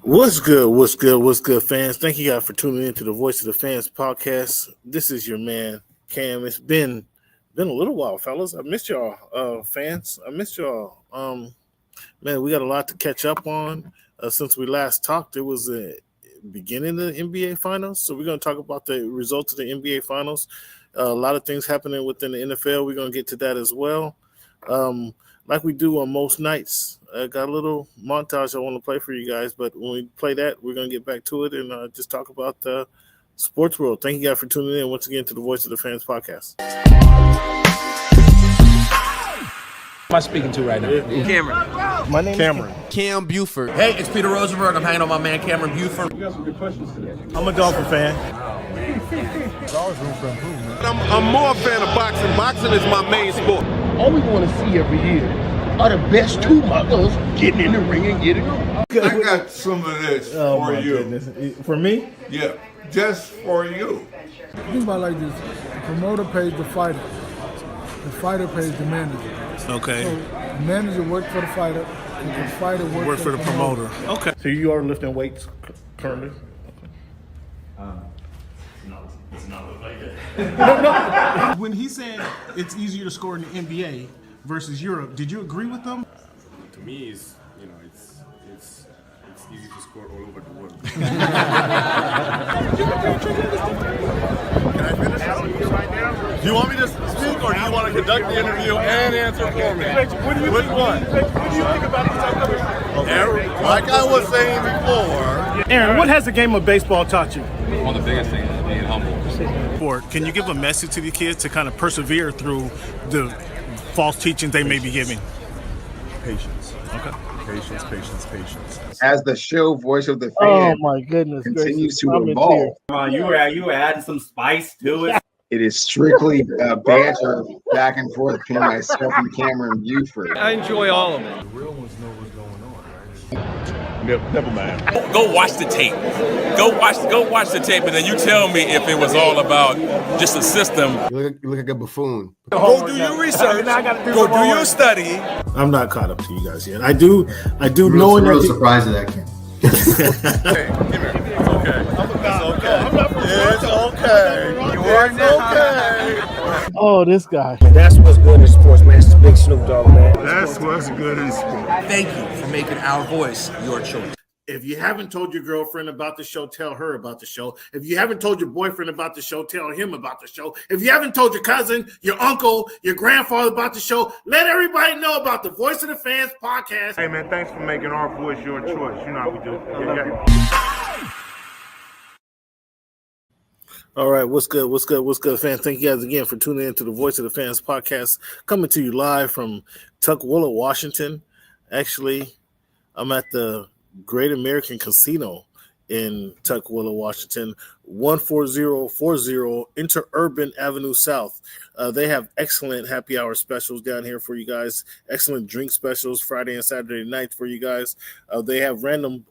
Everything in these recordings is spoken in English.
What's good? What's good? What's good, fans? Thank you guys for tuning in to the Voice of the Fans podcast. This is your man, Cam. It's been a little while, fellas. I missed y'all, fans. I missed y'all. Man, we got a lot to catch up on. Since we last talked, it was the beginning of the NBA Finals. So we're going to talk about the results of the NBA Finals. A lot of things happening within the NFL. We're going to get to that as well. Like we do on most nights, I got a little montage I want to play for you guys. But when we play that, we're going to get back to it and just talk about the sports world. Thank you guys for tuning in once again to the Voice of the Fans podcast. Am I speaking to right now? Cameron. My name is Cameron. Cam Buford. Hey, it's Peter Rosenberg. I'm hanging on my man Cameron Buford. You got some good questions today. I'm a Dolphin fan. There's always room for improvement. I'm more a fan of boxing. Boxing is my main sport. All we want to see every year are the best two mothers getting in the ring and getting on. I got some of this for you. Goodness. For me? Yeah, just for you. Think about it like this: the promoter pays the fighter, the fighter pays the manager. Okay. So the manager works for the fighter, and the fighter works for the promoter. Okay. So you are lifting weights currently? When he said it's easier to score in the NBA versus Europe, did you agree with them? To me, it's easy to score all over the world. Can I finish right now? Do you want me to speak or do you want to conduct the interview and answer for me? What do you think about these type of Aaron, like I was saying before. Aaron, what has the game of baseball taught you? One of the biggest things is being humble. Can you give a message to the kids to kind of persevere through the false teachings they may be giving? Patience. Okay. Patience. As the show Voice of the Fans Oh my goodness! continues to I'm in evolve, tears. Come on, you were adding some spice to it. it is strictly banter back and forth between myself and Cameron Buford. I enjoy all of it. The real ones know what's going on, right? Never mind. Go watch the tape. Go watch the tape, and then you tell me if it was all about just a system. You look like a buffoon. Go do your research. Go do your study. I'm not caught up to you guys yet. I do Real surprised at that, Cam. Hey, come here. It's okay. It's okay. It's okay. Oh, this guy. That's what's good in sports, man. It's the big Snoop Dogg, man. That's what's good in sport. Thank you for making our voice your choice. If you haven't told your girlfriend about the show, tell her about the show. If you haven't told your boyfriend about the show, tell him about the show. If you haven't told your cousin, your uncle, your grandfather about the show, let everybody know about the Voice of the Fans podcast. Hey, man, thanks for making our voice your choice. You know how we do. Yeah. All right, what's good, fans? Thank you guys again for tuning in to the Voice of the Fans podcast, coming to you live from Tukwila, Washington. Actually, I'm at the Great American Casino in Tukwila, Washington, 14040 Interurban Avenue South. They have excellent happy hour specials down here for you guys, excellent drink specials Friday and Saturday nights for you guys. They have random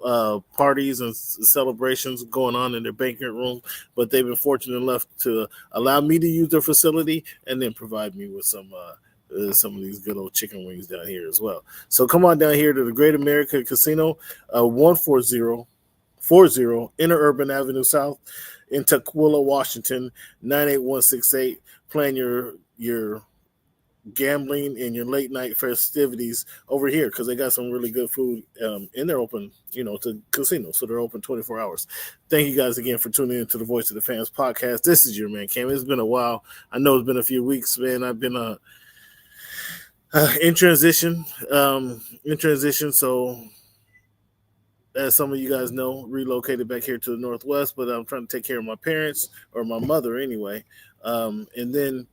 parties and celebrations going on in their banquet room, but they've been fortunate enough to allow me to use their facility and then provide me with some of these good old chicken wings down here as well. So come on down here to the Great American Casino, 14040 Interurban Avenue South in Tukwila, Washington, 98168. Plan your gambling and your late night festivities over here because they got some really good food and they're open, to casinos. So they're open 24 hours. Thank you guys again for tuning in to the Voice of the Fans podcast. This is your man, Cam. It's been a while. I know it's been a few weeks, man. I've been in transition. So as some of you guys know, relocated back here to the Northwest, but I'm trying to take care of my parents or my mother anyway. And then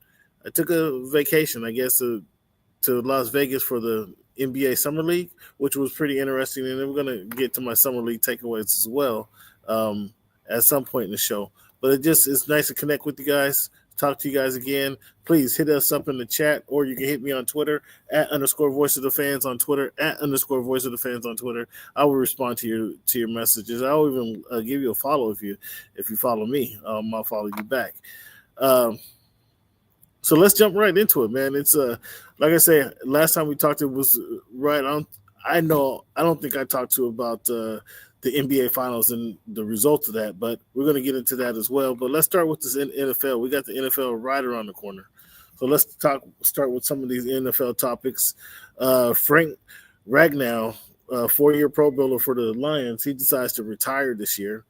I took a vacation, I guess, to Las Vegas for the NBA Summer League, which was pretty interesting. And then we're going to get to my Summer League takeaways as well at some point in the show. But it's nice to connect with you guys, talk to you guys again. Please hit us up in the chat, or you can hit me on Twitter @_Voice of the Fans on Twitter, @_Voice of the Fans on Twitter. I will respond to your messages. I'll even give you a follow if you follow me. I'll follow you back. So let's jump right into it, man. It's like I say, last time we talked, it was right on. I don't think I talked to about the NBA Finals and the results of that. But we're going to get into that as well. But let's start with this NFL. We got the NFL right around the corner. So let's start with some of these NFL topics. Frank Ragnow, 4-year Pro Bowler for the Lions, he decides to retire this year.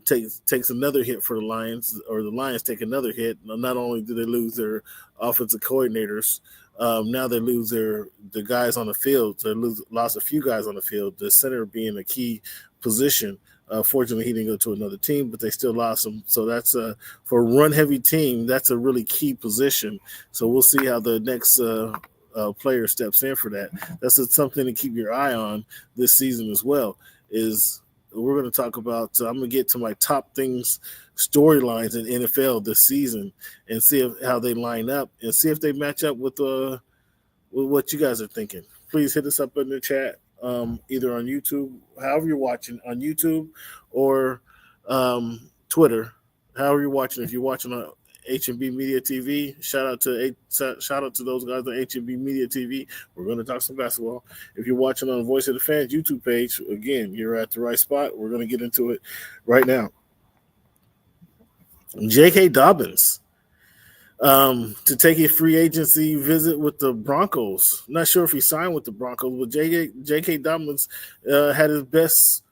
Takes another hit for the Lions, or the Lions take another hit. Not only do they lose their offensive coordinators, now they lose the guys on the field. They lost a few guys on the field, the center being a key position. Fortunately, he didn't go to another team, but they still lost him. So that's for a run-heavy team, that's a really key position. So we'll see how the next player steps in for that. That's something to keep your eye on this season as well. Is we're going to talk about. I'm going to get to my top things, storylines in NFL this season, and see how they line up, and see if they match up with what you guys are thinking. Please hit us up in the chat, either on YouTube, however you're watching, on YouTube or Twitter, however you're watching. If you're watching on H&B Media TV, shout out to those guys on H&B Media TV. We're going to talk some basketball. If you're watching on Voice of the Fans YouTube page, again, you're at the right spot. We're going to get into it right now. J.K. Dobbins to take a free agency visit with the Broncos. Not sure if he signed with the Broncos, but J.K. Dobbins had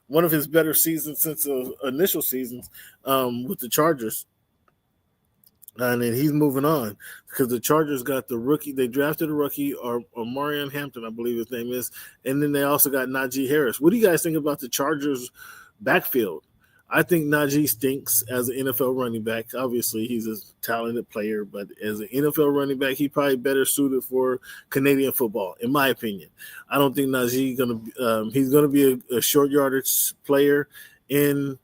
one of his better seasons since the initial seasons with the Chargers. And then he's moving on because the Chargers got the rookie. They drafted a rookie, or Marion Hampton, I believe his name is. And then they also got Najee Harris. What do you guys think about the Chargers backfield? I think Najee stinks as an NFL running back. Obviously, he's a talented player, but as an NFL running back, he's probably better suited for Canadian football, in my opinion. I don't think Najee he's going to be a short yardage player in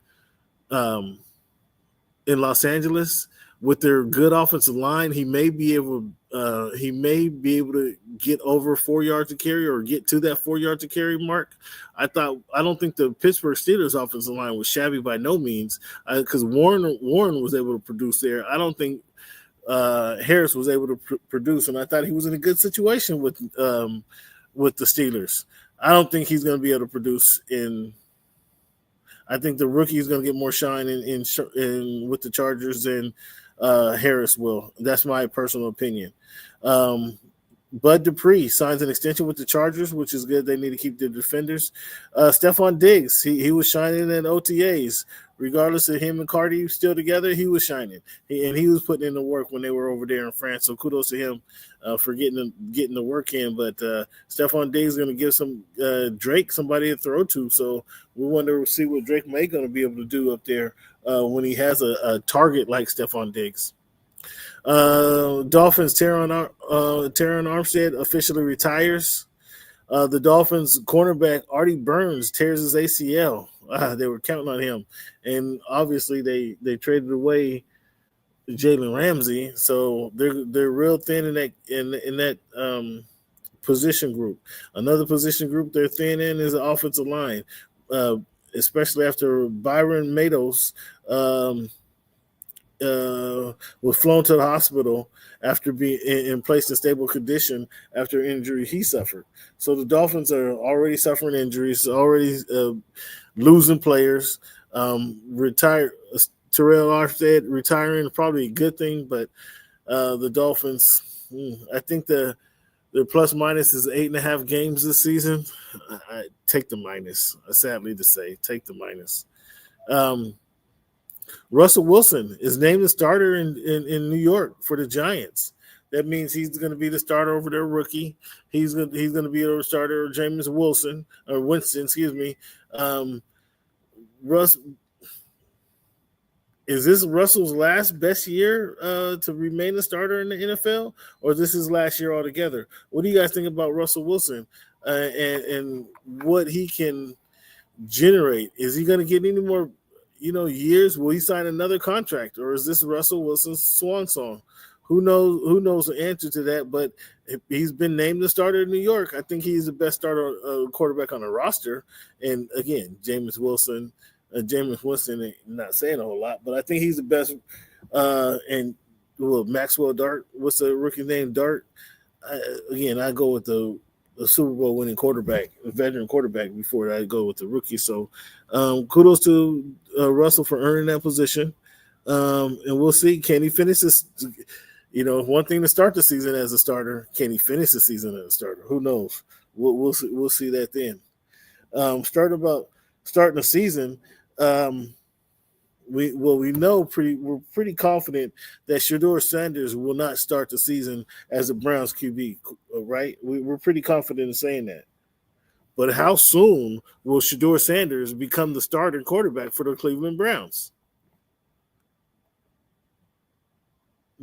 Los Angeles. With their good offensive line, he may be able to get over 4 yards to carry, or get to that 4 yards to carry mark. I don't think the Pittsburgh Steelers offensive line was shabby by no means, because Warren was able to produce there. I don't think Harris was able to produce, and I thought he was in a good situation with the Steelers. I don't think he's going to be able to produce in. I think the rookie is going to get more shine in with the Chargers than Harris will. That's my personal opinion. Bud Dupree signs an extension with the Chargers, which is good. They need to keep their defenders. Stephon Diggs, he was shining in OTAs. Regardless of him and Cardi still together, he was shining. He was putting in the work when they were over there in France. So kudos to him for getting the work in. But Stephon Diggs is going to give some Drake somebody to throw to. So we want to see what Drake may going to be able to do up there when he has a target like Stephon Diggs. Dolphins, Teron Armstead officially retires. The Dolphins cornerback Artie Burns tears his ACL. They were counting on him, and obviously they traded away Jalen Ramsey, so they're real thin in that position group. Another position group they're thin in is the offensive line, especially after Byron Matos was flown to the hospital after being placed in stable condition after injury he suffered. So the Dolphins are already suffering injuries, already losing players. Terrell Armstead retiring is probably a good thing, but the Dolphins, I think their plus minus is 8.5 games this season. I take the minus. Sadly to say, take the minus. Russell Wilson is named the starter in New York for the Giants. That means he's going to be the starter over their rookie. He's going to be the starter, Jameis Winston, excuse me. Is this Russell's last best year to remain a starter in the NFL, or is this his last year altogether? What do you guys think about Russell Wilson and what he can generate? Is he going to get any more, years? Will he sign another contract, or is this Russell Wilson's swan song? Who knows the answer to that? But he's been named the starter in New York. I think he's the best starter quarterback on the roster. And again, Jameis Winston, not saying a whole lot, but I think he's the best. Maxwell Dart, what's the rookie name? Dart. I go with the a Super Bowl winning quarterback, a veteran quarterback, before I go with the rookie. So kudos to Russell for earning that position. And we'll see. Can he finish this? One thing to start the season as a starter. Can he finish the season as a starter? Who knows? We'll see that then. Starting the season, we're pretty confident that Shadur Sanders will not start the season as a Browns QB, right? We're pretty confident in saying that. But how soon will Shadur Sanders become the starting quarterback for the Cleveland Browns?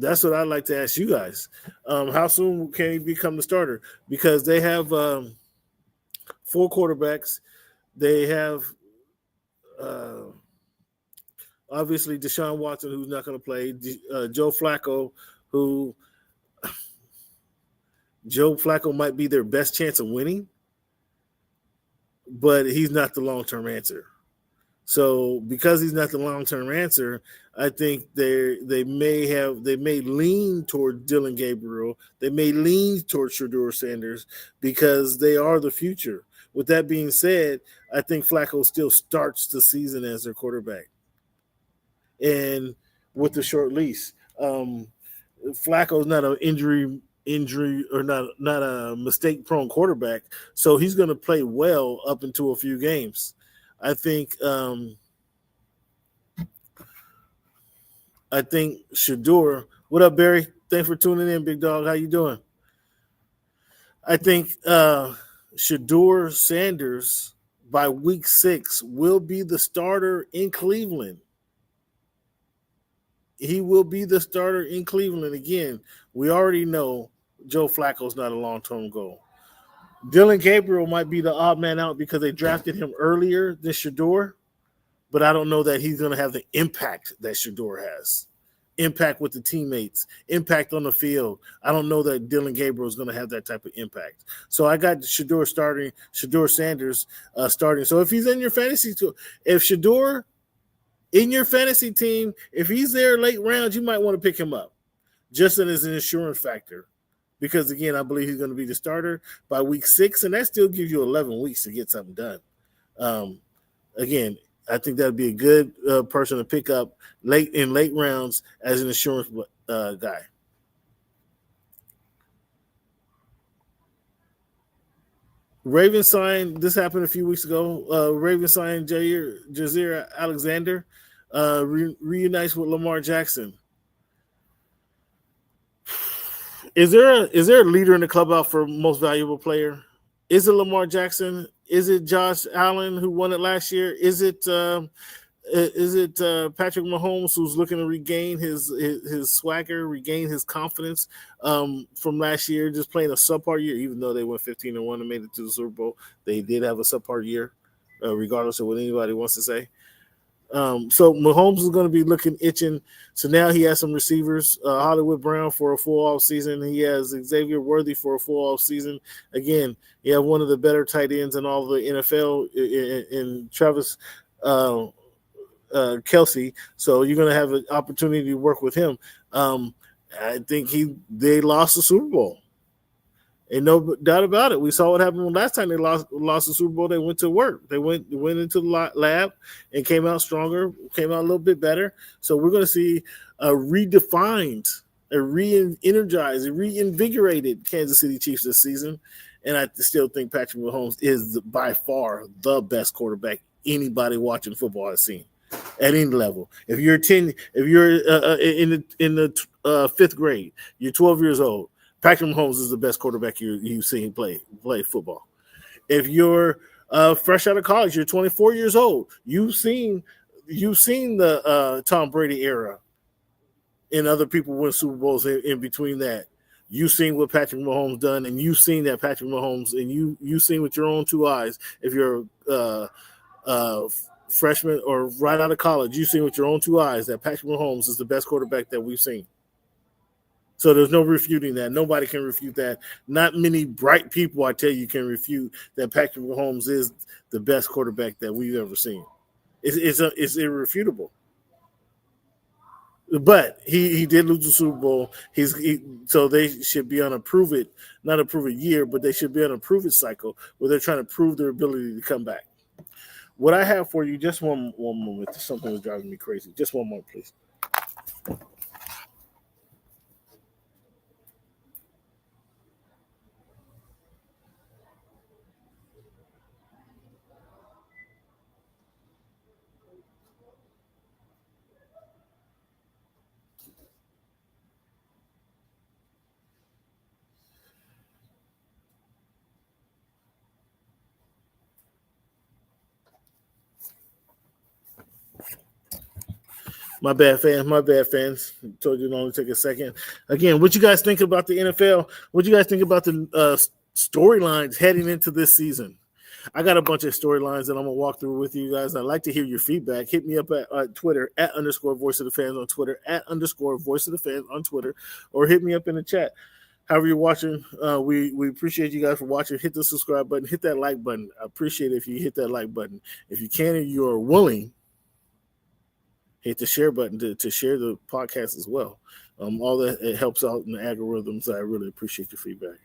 That's what I'd like to ask you guys. How soon can he become the starter? Because they have 4 quarterbacks. They have obviously Deshaun Watson, who's not going to play. Joe Flacco, Joe Flacco might be their best chance of winning, but he's not the long-term answer. So because he's not the long-term answer, I think they may lean toward Dylan Gabriel. They may lean toward Shadur Sanders because they are the future. With that being said, I think Flacco still starts the season as their quarterback. And with the short leash, Flacco's not an injury or not a mistake-prone quarterback, so he's going to play well up into a few games. I think Shadur. What up, Barry? Thanks for tuning in, big dog. How you doing? I think Shadur Sanders by week 6 will be the starter in Cleveland. He will be the starter in Cleveland. Again, we already know Joe Flacco's not a long-term goal. Dylan Gabriel might be the odd man out because they drafted him earlier than Shadur, but I don't know that he's going to have the impact that Shadur has. Impact with the teammates, impact on the field. I don't know that Dylan Gabriel is going to have that type of impact. So I got Shadur Sanders starting. So if he's in your fantasy team, if Shadur in your fantasy team, if he's there late rounds, you might want to pick him up just as an insurance factor. Because, again, I believe he's going to be the starter by week 6, and that still gives you 11 weeks to get something done. Again, I think that would be a good person to pick up late rounds as an insurance guy. Ravens signed, this happened a few weeks ago, Ravens signed Jazeera Alexander, reunites with Lamar Jackson. Is there a leader in the clubhouse for most valuable player? Is it Lamar Jackson? Is it Josh Allen who won it last year? Is it Patrick Mahomes who's looking to regain his swagger, regain his confidence from last year, just playing a subpar year, even though they went 15-1 and made it to the Super Bowl. They did have a subpar year, regardless of what anybody wants to say. So Mahomes is going to be itching. So now he has some receivers, Hollywood Brown for a full off season. He has Xavier Worthy for a full off season. Again, you have one of the better tight ends in all of the NFL in Travis Kelce. So you're going to have an opportunity to work with him. I think they lost the Super Bowl. Ain't no doubt about it. We saw what happened last time they lost the Super Bowl. They went to work. They went into the lab and came out stronger, came out a little bit better. So we're going to see a redefined, a re-energized, a reinvigorated Kansas City Chiefs this season. And I still think Patrick Mahomes is by far the best quarterback anybody watching football has seen at any level. If you're in the 5th grade, you're 12 years old, Patrick Mahomes is the best quarterback you've seen play football. If you're fresh out of college, you're 24 years old. You've seen the Tom Brady era, and other people win Super Bowls in between that. You've seen what Patrick Mahomes done, and you've seen that Patrick Mahomes, and you've seen with your own 2 eyes. If you're freshman or right out of college, you've seen with your own 2 eyes that Patrick Mahomes is the best quarterback that we've seen. So there's no refuting that. Nobody can refute that. Not many bright people, I tell you, can refute that Patrick Mahomes is the best quarterback that we've ever seen. It's irrefutable. But he did lose the Super Bowl. So they should be on a not a prove it year, but they should be on a prove it cycle where they're trying to prove their ability to come back. What I have for you, just one moment. Something is driving me crazy. Just one moment, please. My bad, fans. Told you it'd only take a second. Again, what you guys think about the NFL? What you guys think about the storylines heading into this season? I got a bunch of storylines that I'm going to walk through with you guys. I'd like to hear your feedback. Hit me up at Twitter, @_voiceofthefans on Twitter, @_voiceofthefans on Twitter, or hit me up in the chat. However you're watching, we appreciate you guys for watching. Hit the subscribe button. Hit that like button. I appreciate it if you hit that like button. If you can and you are willing, hit the share button to share the podcast as well. All that, it helps out in the algorithms. So I really appreciate your feedback.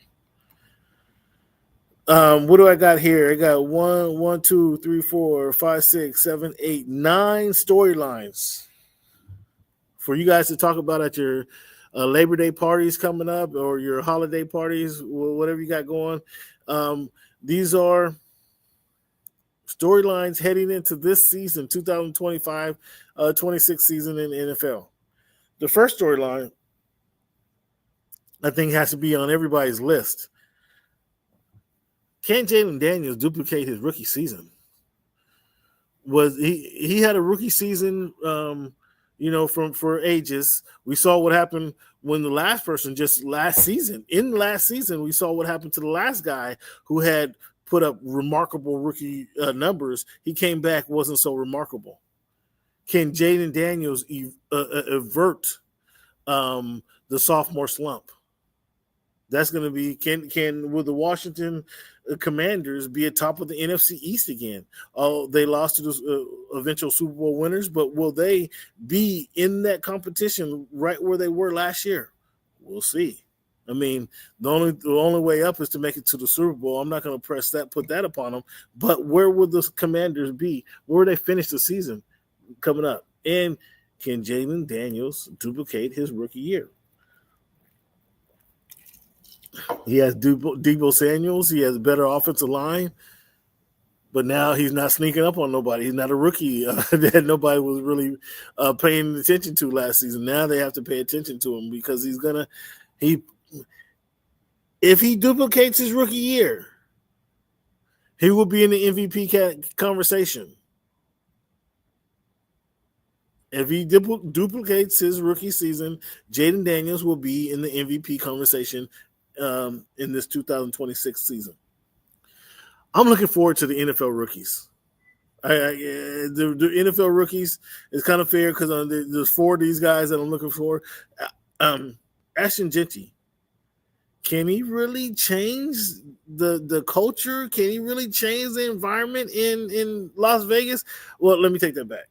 What do I got here? I got 1, 2, 3, 4, 5, 6, 7, 8, 9 storylines for you guys to talk about at your Labor Day parties coming up or your holiday parties, whatever you got going. These are storylines heading into this season, 2025-26 season in the NFL. The first storyline, I think, has to be on everybody's list. Can Jalen Daniels duplicate his rookie season? He had a rookie season, for ages. We saw what happened when the last person last season, we saw what happened to the last guy who had put up remarkable rookie numbers. He came back, wasn't so remarkable. Can Jaden Daniels avert the sophomore slump? That's going to be will the Washington Commanders be atop of the NFC East again? Oh, they lost to the eventual Super Bowl winners, but will they be in that competition right where they were last year? We'll see. I mean, the only way up is to make it to the Super Bowl. I'm not going to put that upon them. But where will the Commanders be? Where will they finish the season coming up? And can Jalen Daniels duplicate his rookie year? He has Deebo Samuels. He has a better offensive line. But now he's not sneaking up on nobody. He's not a rookie that nobody was really paying attention to last season. Now they have to pay attention to him because if he duplicates his rookie year, he will be in the MVP conversation. If he duplicates his rookie season, Jaden Daniels will be in the MVP conversation in this 2026 season. I'm looking forward to the NFL rookies. The NFL rookies is kind of fair because there's 4 of these guys that I'm looking for. Ashton Jeanty, can he really change the culture? Can he really change the environment in Las Vegas? Well, let me take that back.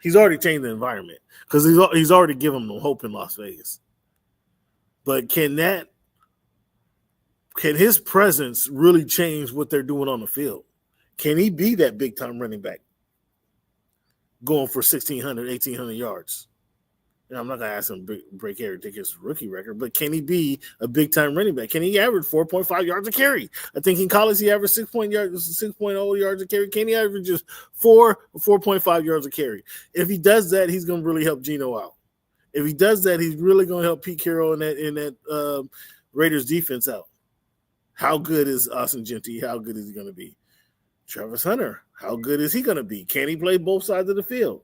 He's already changed the environment because he's already given them hope in Las Vegas. But can his presence really change what they're doing on the field? Can he be that big-time running back going for 1,600, 1,800 yards? And I'm not going to ask him to break every ridiculous rookie record, but can he be a big-time running back? Can he average 4.5 yards a carry? I think in college he averaged 6.0 yards a carry. Can he average just 4.5 yards a carry? If he does that, he's going to really help Geno out. If he does that, he's really going to help Pete Carroll in that Raiders defense out. How good is Ashton Jeanty? How good is he going to be? Travis Hunter, how good is he going to be? Can he play both sides of the field?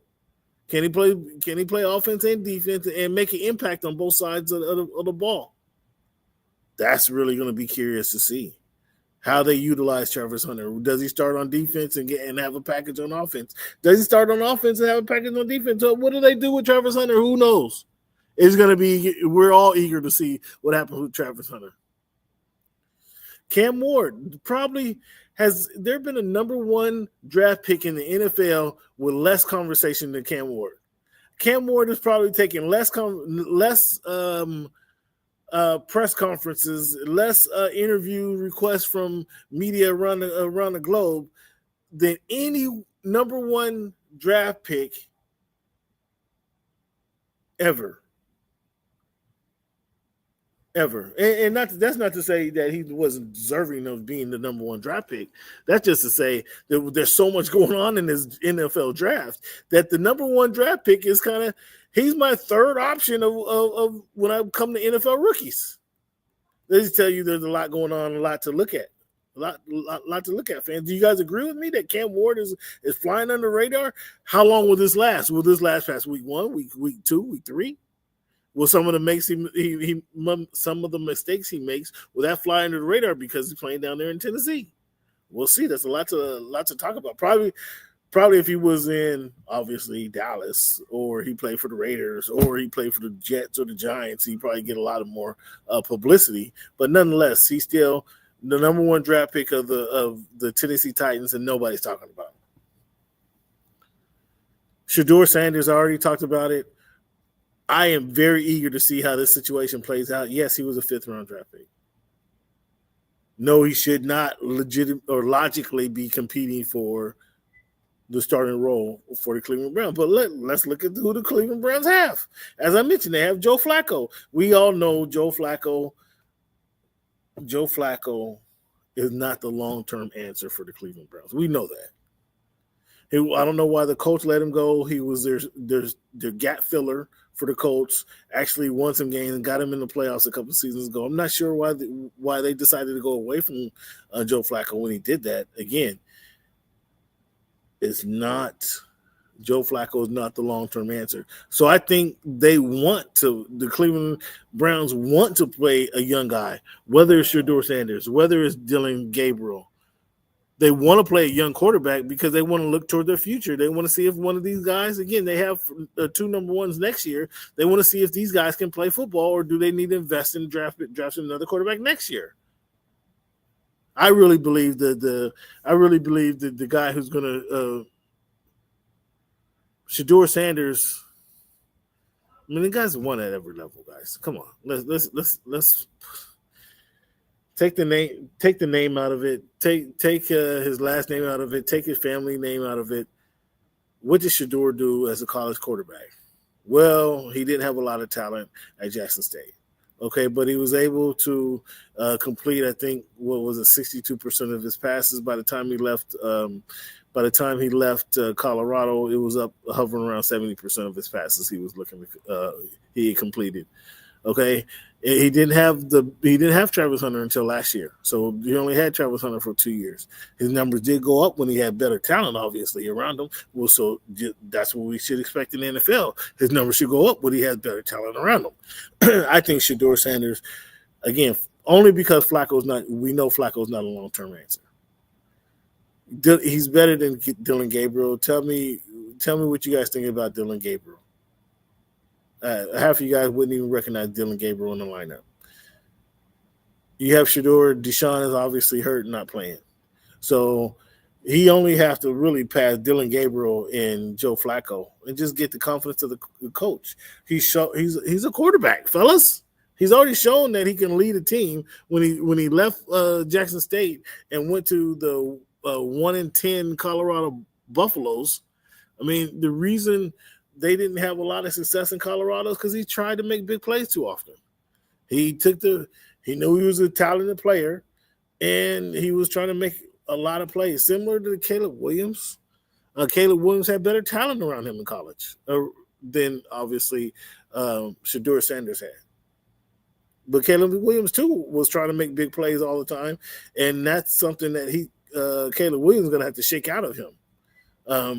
Can he play offense and defense and make an impact on both sides of the ball? That's really going to be curious to see how they utilize Travis Hunter. Does he start on defense and have a package on offense? Does he start on offense and have a package on defense? So what do they do with Travis Hunter? Who knows? It's going to be. We're all eager to see what happens with Travis Hunter. Cam Ward probably has there been a number 1 draft pick in the NFL with less conversation than Cam Ward? Cam Ward is probably taking less press conferences, less interview requests from media around the globe than any number one draft pick ever. And that's not to say that he wasn't deserving of being the number one draft pick. That's just to say that there's so much going on in this NFL draft that the number one draft pick is he's my third option of when I come to NFL rookies. They just tell you there's a lot going on, a lot to look at. A lot to look at, fans. Do you guys agree with me that Cam Ward is flying under the radar? How long will this last? Will this last past week 1, week 2, week 3? Will some of the mistakes he makes, will that fly under the radar because he's playing down there in Tennessee? We'll see. That's a lot to talk about. Probably if he was in, obviously, Dallas, or he played for the Raiders, or he played for the Jets or the Giants, he'd probably get a lot of more publicity. But nonetheless, he's still the number one draft pick of the Tennessee Titans, and nobody's talking about him. Shedeur Sanders, I already talked about it. I am very eager to see how this situation plays out. Yes, he was a 5th-round draft pick. No, he should not logically be competing for the starting role for the Cleveland Browns. But let's look at who the Cleveland Browns have. As I mentioned, they have Joe Flacco. We all know Joe Flacco is not the long-term answer for the Cleveland Browns. We know that. I don't know why the coach let him go. He was their gap filler for the Colts, actually won some games and got him in the playoffs a couple of seasons ago. I'm not sure why they decided to go away from Joe Flacco when he did that. Again, Joe Flacco is not the long-term answer. So I think the Cleveland Browns want to play a young guy, whether it's Shedeur Sanders, whether it's Dylan Gabriel. They want to play a young quarterback because they want to look toward their future. They want to see if one of these guys, again, they have 2 number ones next year. They want to see if these guys can play football, or do they need to invest in drafting another quarterback next year. I really believe that the guy who's going to Shedeur Sanders. I mean, the guy's won at every level, guys. Come on, let's. Take the name out of it. Take his last name out of it. Take his family name out of it. What did Shedeur do as a college quarterback? Well, he didn't have a lot of talent at Jackson State. Okay, but he was able to complete, I think, 62% of his passes by the time he left. By the time he left Colorado, it was up hovering around 70% of his passes he completed. Okay, he didn't have Travis Hunter until last year, so he only had Travis Hunter for 2 years. His numbers did go up when he had better talent, obviously, around him. Well, so that's what we should expect in the NFL. His numbers should go up when he has better talent around him. I think Shedeur Sanders, again, only because we know Flacco's not a long-term answer. He's better than Dylan Gabriel. Tell me what you guys think about Dylan Gabriel. Half of you guys wouldn't even recognize Dylan Gabriel in the lineup. You have Shedeur. Deshaun is obviously hurt and not playing. So he only have to really pass Dylan Gabriel and Joe Flacco and just get the confidence of the coach. He's a quarterback, fellas. He's already shown that he can lead a team. When he left Jackson State and went to the 1-10 Colorado Buffaloes, I mean, the reason they didn't have a lot of success in Colorado because he tried to make big plays too often. He knew he was a talented player, and he was trying to make a lot of plays, similar to Caleb Williams. Caleb Williams had better talent around him in college than, obviously, Shedeur Sanders had. But Caleb Williams, too, was trying to make big plays all the time, and that's something that Caleb Williams is going to have to shake out of him.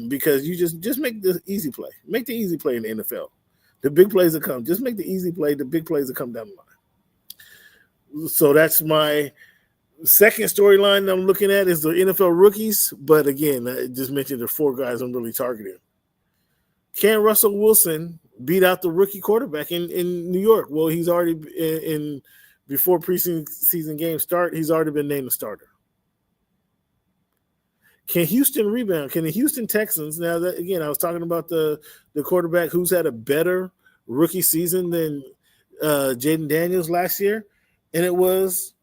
Because you just make the easy play. Make the easy play in the NFL. The big plays will come. Just make the easy play. The big plays will come down the line. So that's my second storyline I'm looking at is the NFL rookies. But again, I just mentioned the 4 guys I'm really targeting. Can Russell Wilson beat out the rookie quarterback in New York? Well, he's already before preseason games start, he's already been named a starter. Can Houston rebound? Can the Houston Texans, now that again, I was talking about the quarterback who's had a better rookie season than Jaden Daniels last year, and it was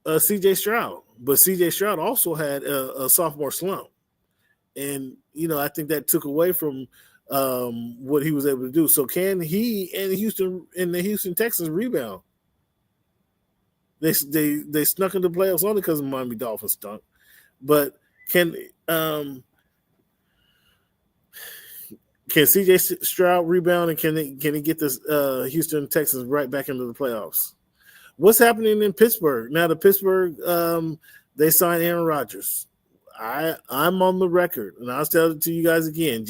CJ Stroud. But CJ Stroud also had a sophomore slump. And, I think that took away from what he was able to do. So can he and the Houston Texans rebound? They snuck into the playoffs only because the Miami Dolphins stunk. But can CJ Stroud rebound, and can he get this Houston Texans right back into the playoffs? What's happening in Pittsburgh? Now the Pittsburgh they signed Aaron Rodgers. I'm on the record, and I'll tell it to you guys again,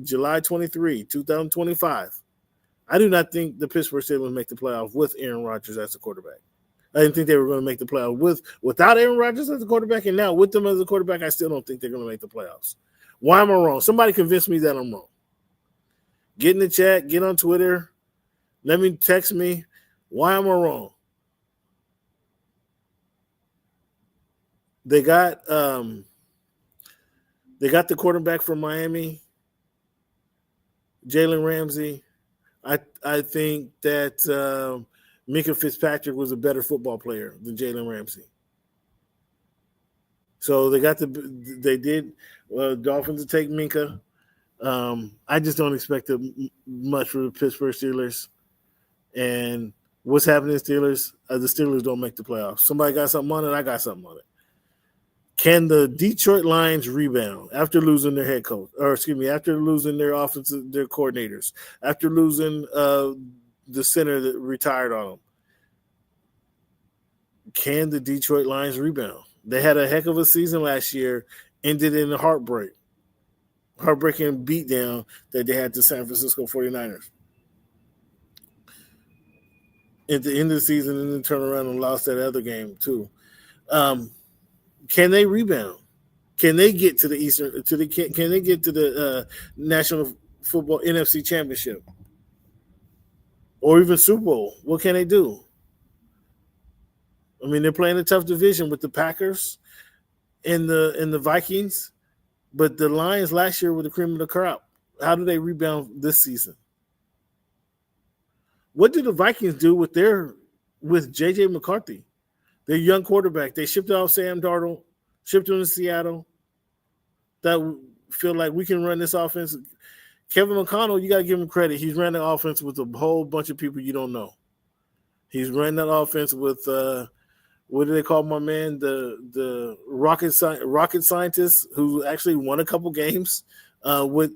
July 23, 2025. I do not think the Pittsburgh Steelers make the playoff with Aaron Rodgers as the quarterback. I didn't think they were going to make the playoff without Aaron Rodgers as the quarterback, and now with them as a quarterback, I still don't think they're going to make the playoffs. Why am I wrong? Somebody convince me that I'm wrong. Get in the chat, get on Twitter, text me. Why am I wrong? They got the quarterback from Miami, Jalen Ramsey. I think that Minka Fitzpatrick was a better football player than Jalen Ramsey. So they did Dolphins to take Minka. I just don't expect much for the Pittsburgh Steelers. And what's happening to Steelers? The Steelers don't make the playoffs. Somebody got something on it. I got something on it. Can the Detroit Lions rebound after losing their head coach, after losing their their coordinators, after losing the center that retired on them? Can the Detroit Lions rebound? They had a heck of a season last year, ended in a heartbreaking beatdown that they had the San Francisco 49ers. At the end of the season, and then turn around and lost that other game too. Can they rebound? Can they get to the Can they get to the National Football NFC Championship or even Super Bowl? What can they do? I mean, they're playing a tough division with the Packers and the Vikings, but the Lions last year were the cream of the crop. How do they rebound this season? What did the Vikings do with J.J. McCarthy? Their young quarterback. They shipped off Sam Darnold, shipped him to Seattle. That feel like we can run this offense. Kevin McConnell, you got to give him credit. He's ran the offense with a whole bunch of people you don't know. He's ran that offense with what do they call my man? The rocket scientist who actually won a couple games with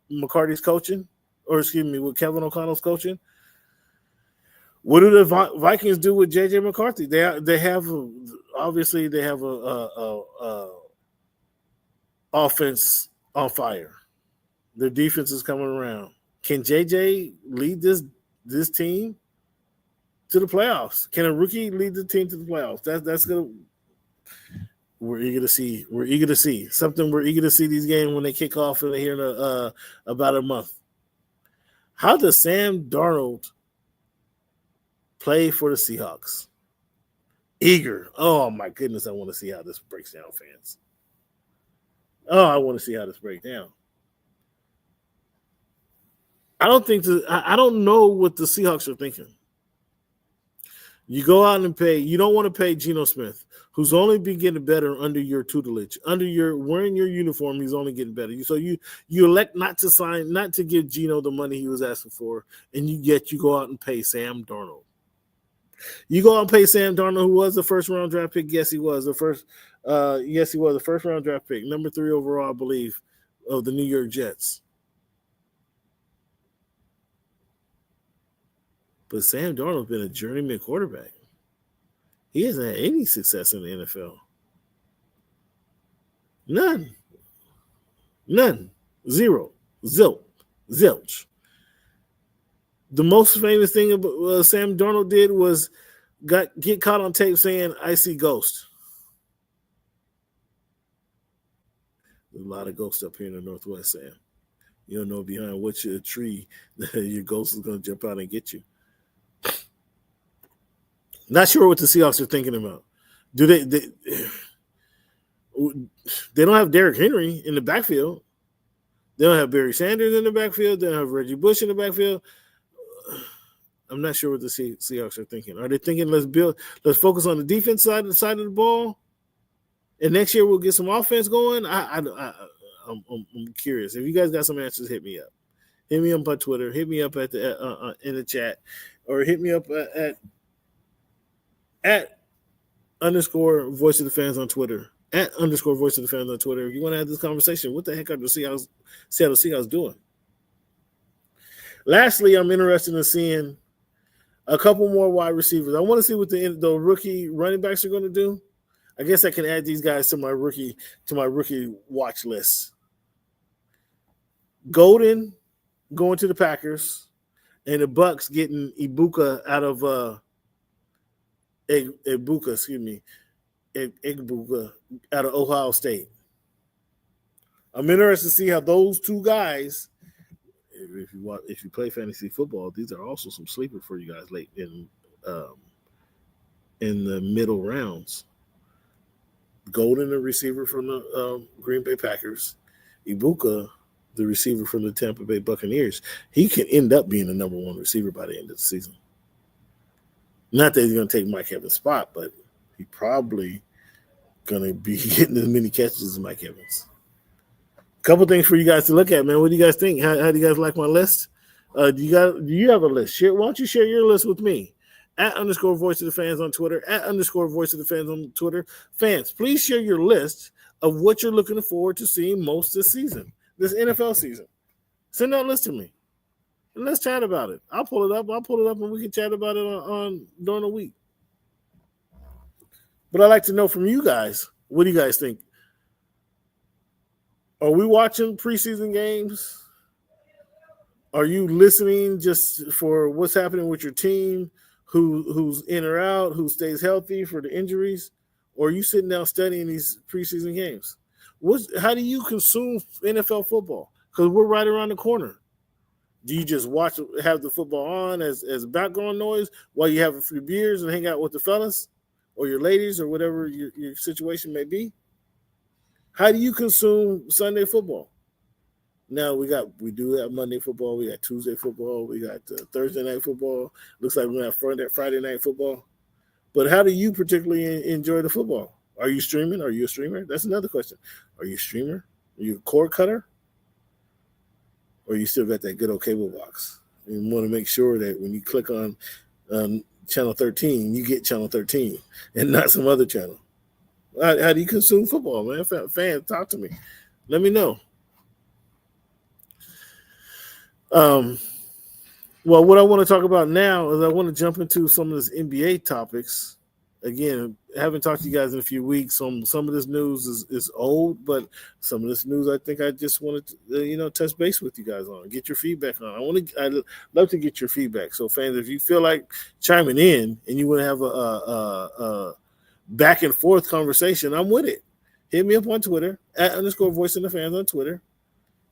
McCarthy's coaching, with Kevin O'Connell's coaching. What do the Vikings do with J.J. McCarthy? They have a offense on fire. Their defense is coming around. Can J.J. lead this team to the playoffs? Can a rookie lead the team to the playoffs? That's gonna. We're eager to see. We're eager to see something. We're eager to see these games when they kick off in here in about a month. How does Sam Darnold play for the Seahawks? Eager. Oh, my goodness. I want to see how this breaks down, fans. Oh, I want to see how this breaks down. I don't know what the Seahawks are thinking. You go out and pay. You don't want to pay Geno Smith, who's only been getting better under your tutelage. Wearing your uniform, he's only getting better. So you elect not to give Geno the money he was asking for, and you go out and pay Sam Darnold. You go out and pay Sam Darnold, who was the first-round draft pick. Yes, he was the first. Yes, he was the first-round draft pick, number 3 overall, I believe, of the New York Jets. But Sam Darnold's been a journeyman quarterback. He hasn't had any success in the NFL. None. Zero. Zilch. The most famous thing about Sam Darnold did was get caught on tape saying, "I see ghosts." There's a lot of ghosts up here in the Northwest, Sam. You don't know behind which tree your ghost is going to jump out and get you. Not sure what the Seahawks are thinking about. Do they They don't have Derrick Henry in the backfield. They don't have Barry Sanders in the backfield. They don't have Reggie Bush in the backfield. I'm not sure what the Seahawks are thinking. Are they thinking let's focus on the defense side of the ball, and next year we'll get some offense going? I'm curious. If you guys got some answers, hit me up. Hit me up on Twitter. Hit me up at the in the chat, or hit me up at _ voice of the fans on Twitter. At _ voice of the fans on Twitter. If you want to have this conversation, what the heck are the Seattle Seahawks doing? Lastly, I'm interested in seeing a couple more wide receivers. I want to see what the rookie running backs are going to do. I guess I can add these guys to my rookie watch list. Golden going to the Packers, and the Bucks getting Ibuka out of Egbuka out of Ohio State. I'm interested to see how those two guys. If you play fantasy football, these are also some sleepers for you guys late in the middle rounds. Golden, the receiver from the Green Bay Packers, Ibuka, the receiver from the Tampa Bay Buccaneers. He can end up being the number one receiver by the end of the season. Not that he's going to take Mike Evans' spot, but he probably going to be getting as many catches as Mike Evans. Couple things for you guys to look at, man. What do you guys think? How do you guys like my list? Do you have a list? Why don't you share your list with me? At _ voice of the fans on Twitter. At _ voice of the fans on Twitter. Fans, please share your list of what you're looking forward to seeing most this season, this NFL season. Send that list to me, and let's chat about it. I'll pull it up, and we can chat about it on during the week. But I'd like to know from you guys, what do you guys think? Are we watching preseason games? Are you listening just for what's happening with your team, who's in or out, who stays healthy for the injuries? Or are you sitting down studying these preseason games? How do you consume NFL football? Because we're right around the corner. Do you just have the football on as background noise while you have a few beers and hang out with the fellas or your ladies or whatever your situation may be? How do you consume Sunday football? Now we do have Monday football, we got Tuesday football, we got Thursday night football. Looks like we're gonna have Friday night football. But how do you particularly enjoy the football? Are you streaming? Are you a streamer? That's another question. Are you a streamer? Are you a cord cutter? Or you still got that good old cable box? You want to make sure that when you click on channel 13, you get channel 13 and not some other channel. How do you consume football, man? Fans, talk to me. Let me know. Well, what I want to talk about now is I want to jump into some of this NBA topics. Again, I haven't talked to you guys in a few weeks. Some of this news is old, but some of this news I think I just wanted to touch base with you guys on, get your feedback on. I'd love to get your feedback. So, fans, if you feel like chiming in and you want to have a back and forth conversation, I'm with it. Hit me up on Twitter at _ voice of the fans on Twitter.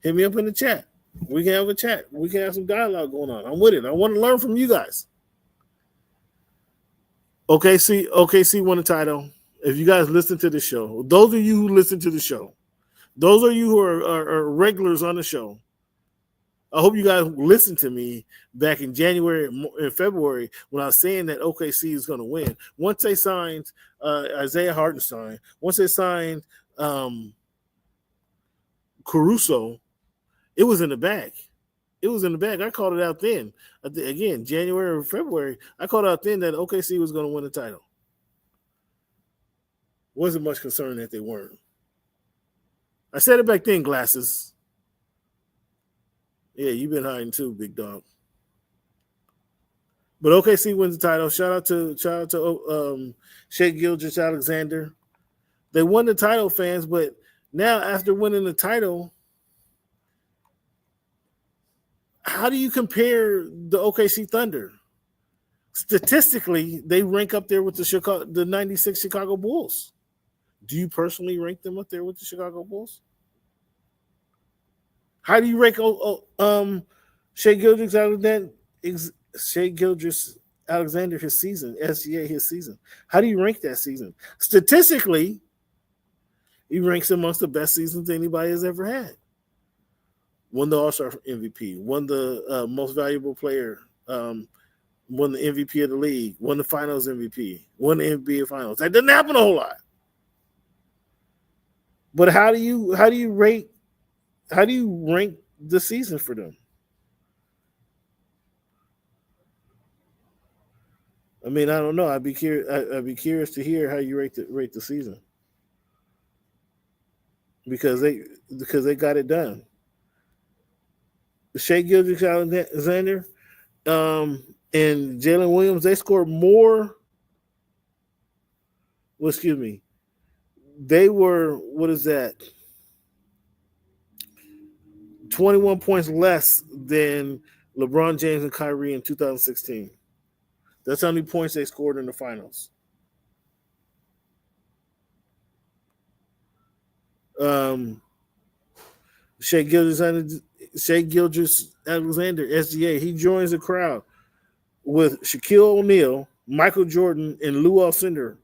Hit me up in the chat. We can have a chat. We can have some dialogue going on. I'm with it. I want to learn from you guys. OKC won the title. If you guys listen to the show, those of you who listen to the show, those of you who are regulars on the show, I hope you guys listened to me back in January and February when I was saying that OKC is going to win. Once they signed Isaiah Hartenstein, once they signed Caruso, it was in the bag. It was in the bag. I called it out then. Again, January or February, I called out then that OKC was going to win the title. Wasn't much concern that they weren't. I said it back then, glasses. Yeah, you've been hiding too, big dog. But OKC wins the title. Shout out to Shea Gilgeous-Alexander. They won the title, fans, but now after winning the title, how do you compare the OKC Thunder? Statistically, they rank up there with the 96 Chicago Bulls. Do you personally rank them up there with the Chicago Bulls? How do you rank Shea Gilgeous-Alexander his season, SGA his season? How do you rank that season? Statistically, He ranks amongst the best seasons anybody has ever had. Won the All-Star MVP, won the most valuable player, won the MVP of the league, won the Finals MVP, won the NBA Finals. That doesn't happen a whole lot. But how do you rank the season for them? I mean, I don't know. I'd be curious to hear how you rate the season, because they got it done. Shai Gilgeous-Alexander and Jalen Williams, they scored more. Well, excuse me. They were, what is that? 21 points less than LeBron James and Kyrie in 2016. That's how many points they scored in the finals. Shai Gilgeous-Alexander, SGA, he joins the crowd with Shaquille O'Neal, Michael Jordan, and Lou Alcindor,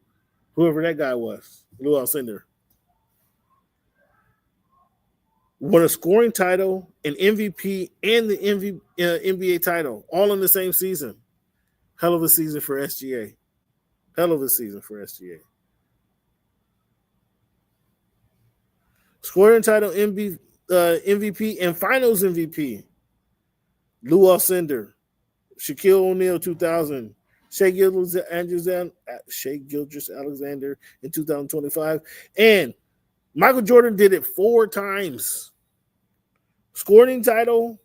whoever that guy was, Lou Alcindor. Won a scoring title, an MVP, and the NBA title, all in the same season. Hell of a season for SGA. Scoring title, MVP, and Finals MVP. Lou Alcindor, Shaquille O'Neal, 2000. Shai Gilgeous-Alexander in 2025, and Michael Jordan did it 4 times. Scoring title,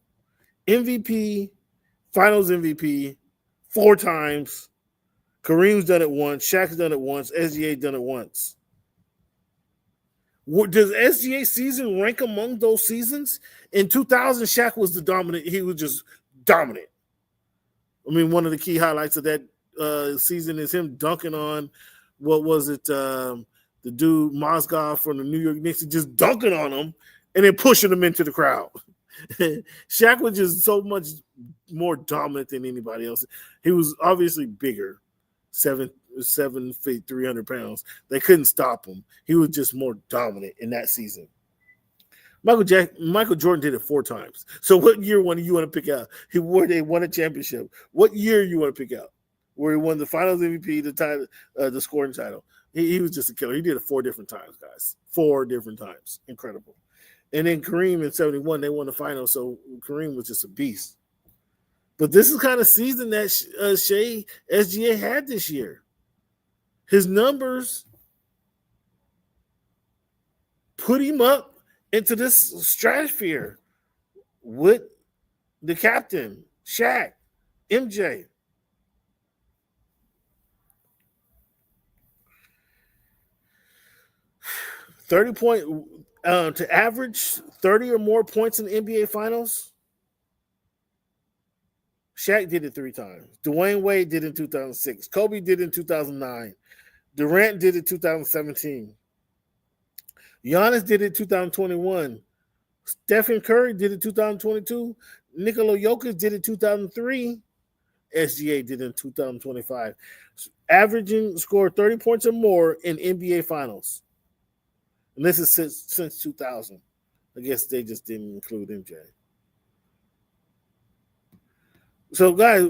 MVP, Finals MVP, 4 times. Kareem's done it once. Shaq's done it once. SGA done it once. Does SGA season rank among those seasons? In 2000, Shaq was the dominant. He was just dominant. I mean, one of the key highlights of that season is him dunking on, what was it, the dude Mozgov from the New York Knicks, just dunking on him and then pushing him into the crowd. Shaq was just so much more dominant than anybody else. He was obviously bigger, 7 feet, 300 pounds. They couldn't stop him. He was just more dominant in that season. Michael Jordan did it 4 times. So what year one do you want to pick out? Where they won a championship. What year you want to pick out? Where he won the Finals MVP, the title, the scoring title. He was just a killer. He did it 4 different times, guys. 4 different times. Incredible. And then Kareem in 71, they won the final, so Kareem was just a beast. But this is the kind of season that Shai SGA had this year. His numbers put him up into this stratosphere with the captain, Shaq, MJ. To average 30 or more points in the NBA Finals. Shaq did it 3 times. Dwayne Wade did it in 2006. Kobe did it in 2009. Durant did it in 2017. Giannis did it in 2021. Stephen Curry did it in 2022. Nikola Jokic did it in 2003. SGA did it in 2025. Scored 30 points or more in NBA Finals. And this is since 2000. I guess they just didn't include MJ. So, guys,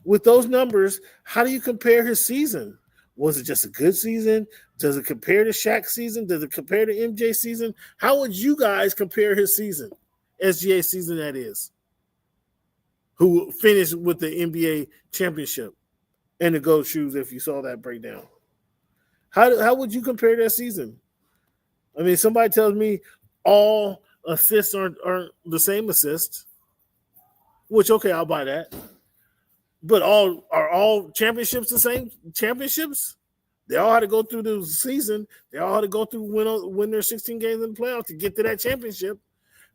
with those numbers, how do you compare his season? Was it just a good season? Does it compare to Shaq's season? Does it compare to MJ's season? How would you guys compare his season? SGA's season, that is. Who finished with the NBA championship and the gold shoes, if you saw that breakdown. How would you compare that season? I mean, somebody tells me all assists aren't the same assists, which, okay, I'll buy that. But are all championships the same championships? They all had to go through the season. They all had to go through win their 16 games in the playoffs to get to that championship.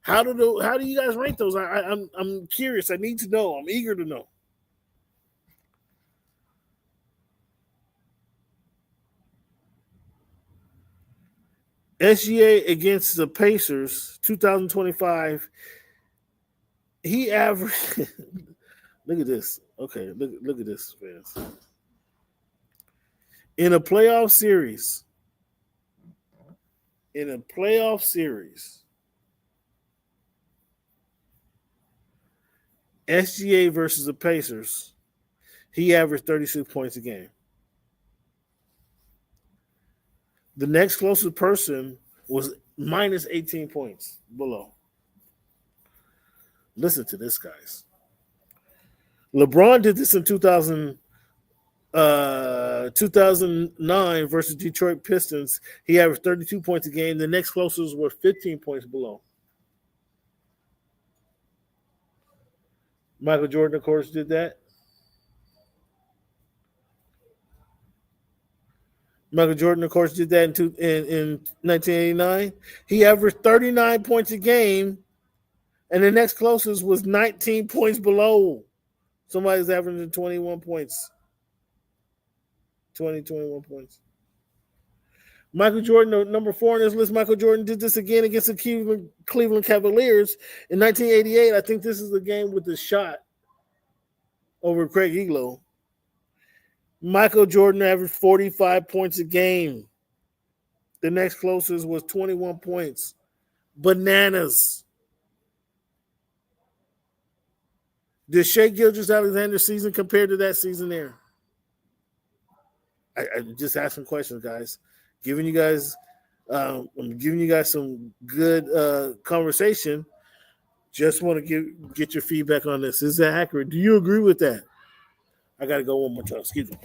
How do you guys rank those? I'm curious. I need to know. I'm eager to know. SGA against the Pacers, 2025. He averaged. Look at this. Okay, look at this, fans. In a playoff series, in a playoff series, SGA versus the Pacers, he averaged 36 points a game. The next closest person was minus 18 points below. Listen to this, guys. LeBron did this in 2009 versus Detroit Pistons. He averaged 32 points a game. The next closest were 15 points below. Michael Jordan, of course, did that. Michael Jordan, of course, did that in 1989. He averaged 39 points a game, and the next closest was 19 points below. Somebody's averaging 21 points. 21 points. Michael Jordan, number 4 on this list, Michael Jordan did this again against the Cleveland Cavaliers in 1988. I think this is the game with the shot over Craig Eglow. Michael Jordan averaged 45 points a game. The next closest was 21 points. Bananas. Did Shai Gilgeous-Alexander's season compare to that season there? I'm just asking questions, guys. I'm giving you guys some good conversation. Just want to get your feedback on this. Is that accurate? Do you agree with that? I got to go one more time. Excuse me.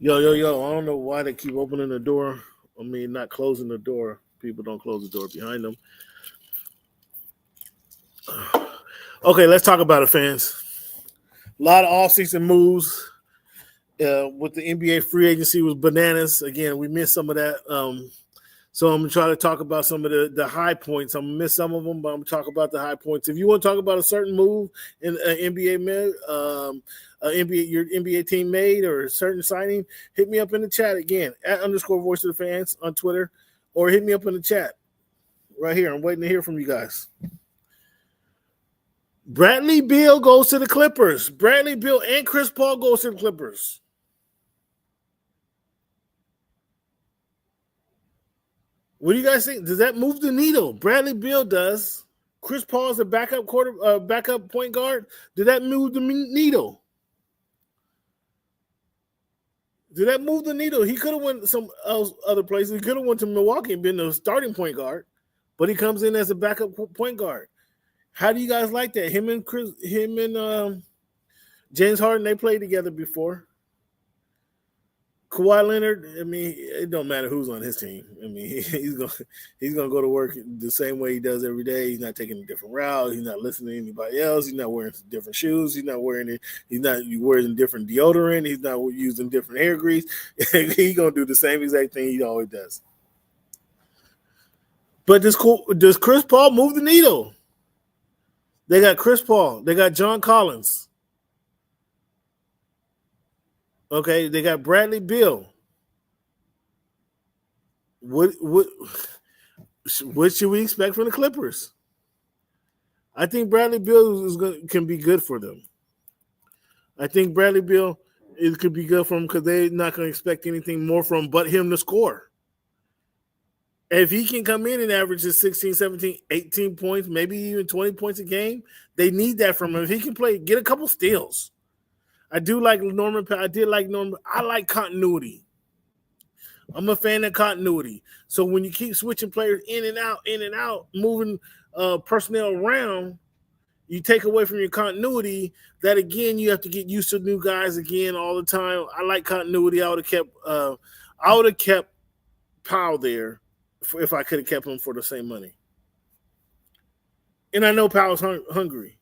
Yo. I don't know why they keep opening the door. I mean, not closing the door. People don't close the door behind them. Okay, let's talk about it, fans. A lot of offseason moves with the NBA free agency was bananas. Again, we missed some of that. So I'm going to try to talk about some of the high points. I'm going to miss some of them, but I'm going to talk about the high points. If you want to talk about a certain move in your NBA team made or a certain signing, hit me up in the chat again, @_voiceofthefans on Twitter, or hit me up in the chat right here. I'm waiting to hear from you guys. Bradley Beal goes to the Clippers. Bradley Beal and Chris Paul goes to the Clippers. What do you guys think? Does that move the needle? Bradley Beal does. Chris Paul is a backup point guard. Did that move the needle? Did that move the needle? He could have went some other places. He could have went to Milwaukee and been the starting point guard, but he comes in as a backup point guard. How do you guys like that? Him and James Harden, they played together before. Kawhi Leonard, I mean, it don't matter who's on his team. I mean, he's gonna go to work the same way he does every day. He's not taking a different route. He's not listening to anybody else. He's not wearing different shoes. He's not wearing different deodorant. He's not using different hair grease. He's gonna do the same exact thing he always does. But does Chris Paul move the needle? They got Chris Paul. They got John Collins. Okay, they got Bradley Beal. What should we expect from the Clippers? I think Bradley Beal can be good for them. I think Bradley Beal could be good for them because they're not going to expect anything more from him but him to score. If he can come in and average 16, 17, 18 points, maybe even 20 points a game, they need that from him. If he can get a couple steals. I do like Norman. I did like Norman. I like continuity. I'm a fan of continuity. So when you keep switching players in and out, moving personnel around, you take away from your continuity. That again, you have to get used to new guys again all the time. I like continuity. I would have kept Powell there if I could have kept him for the same money. And I know Powell's hungry.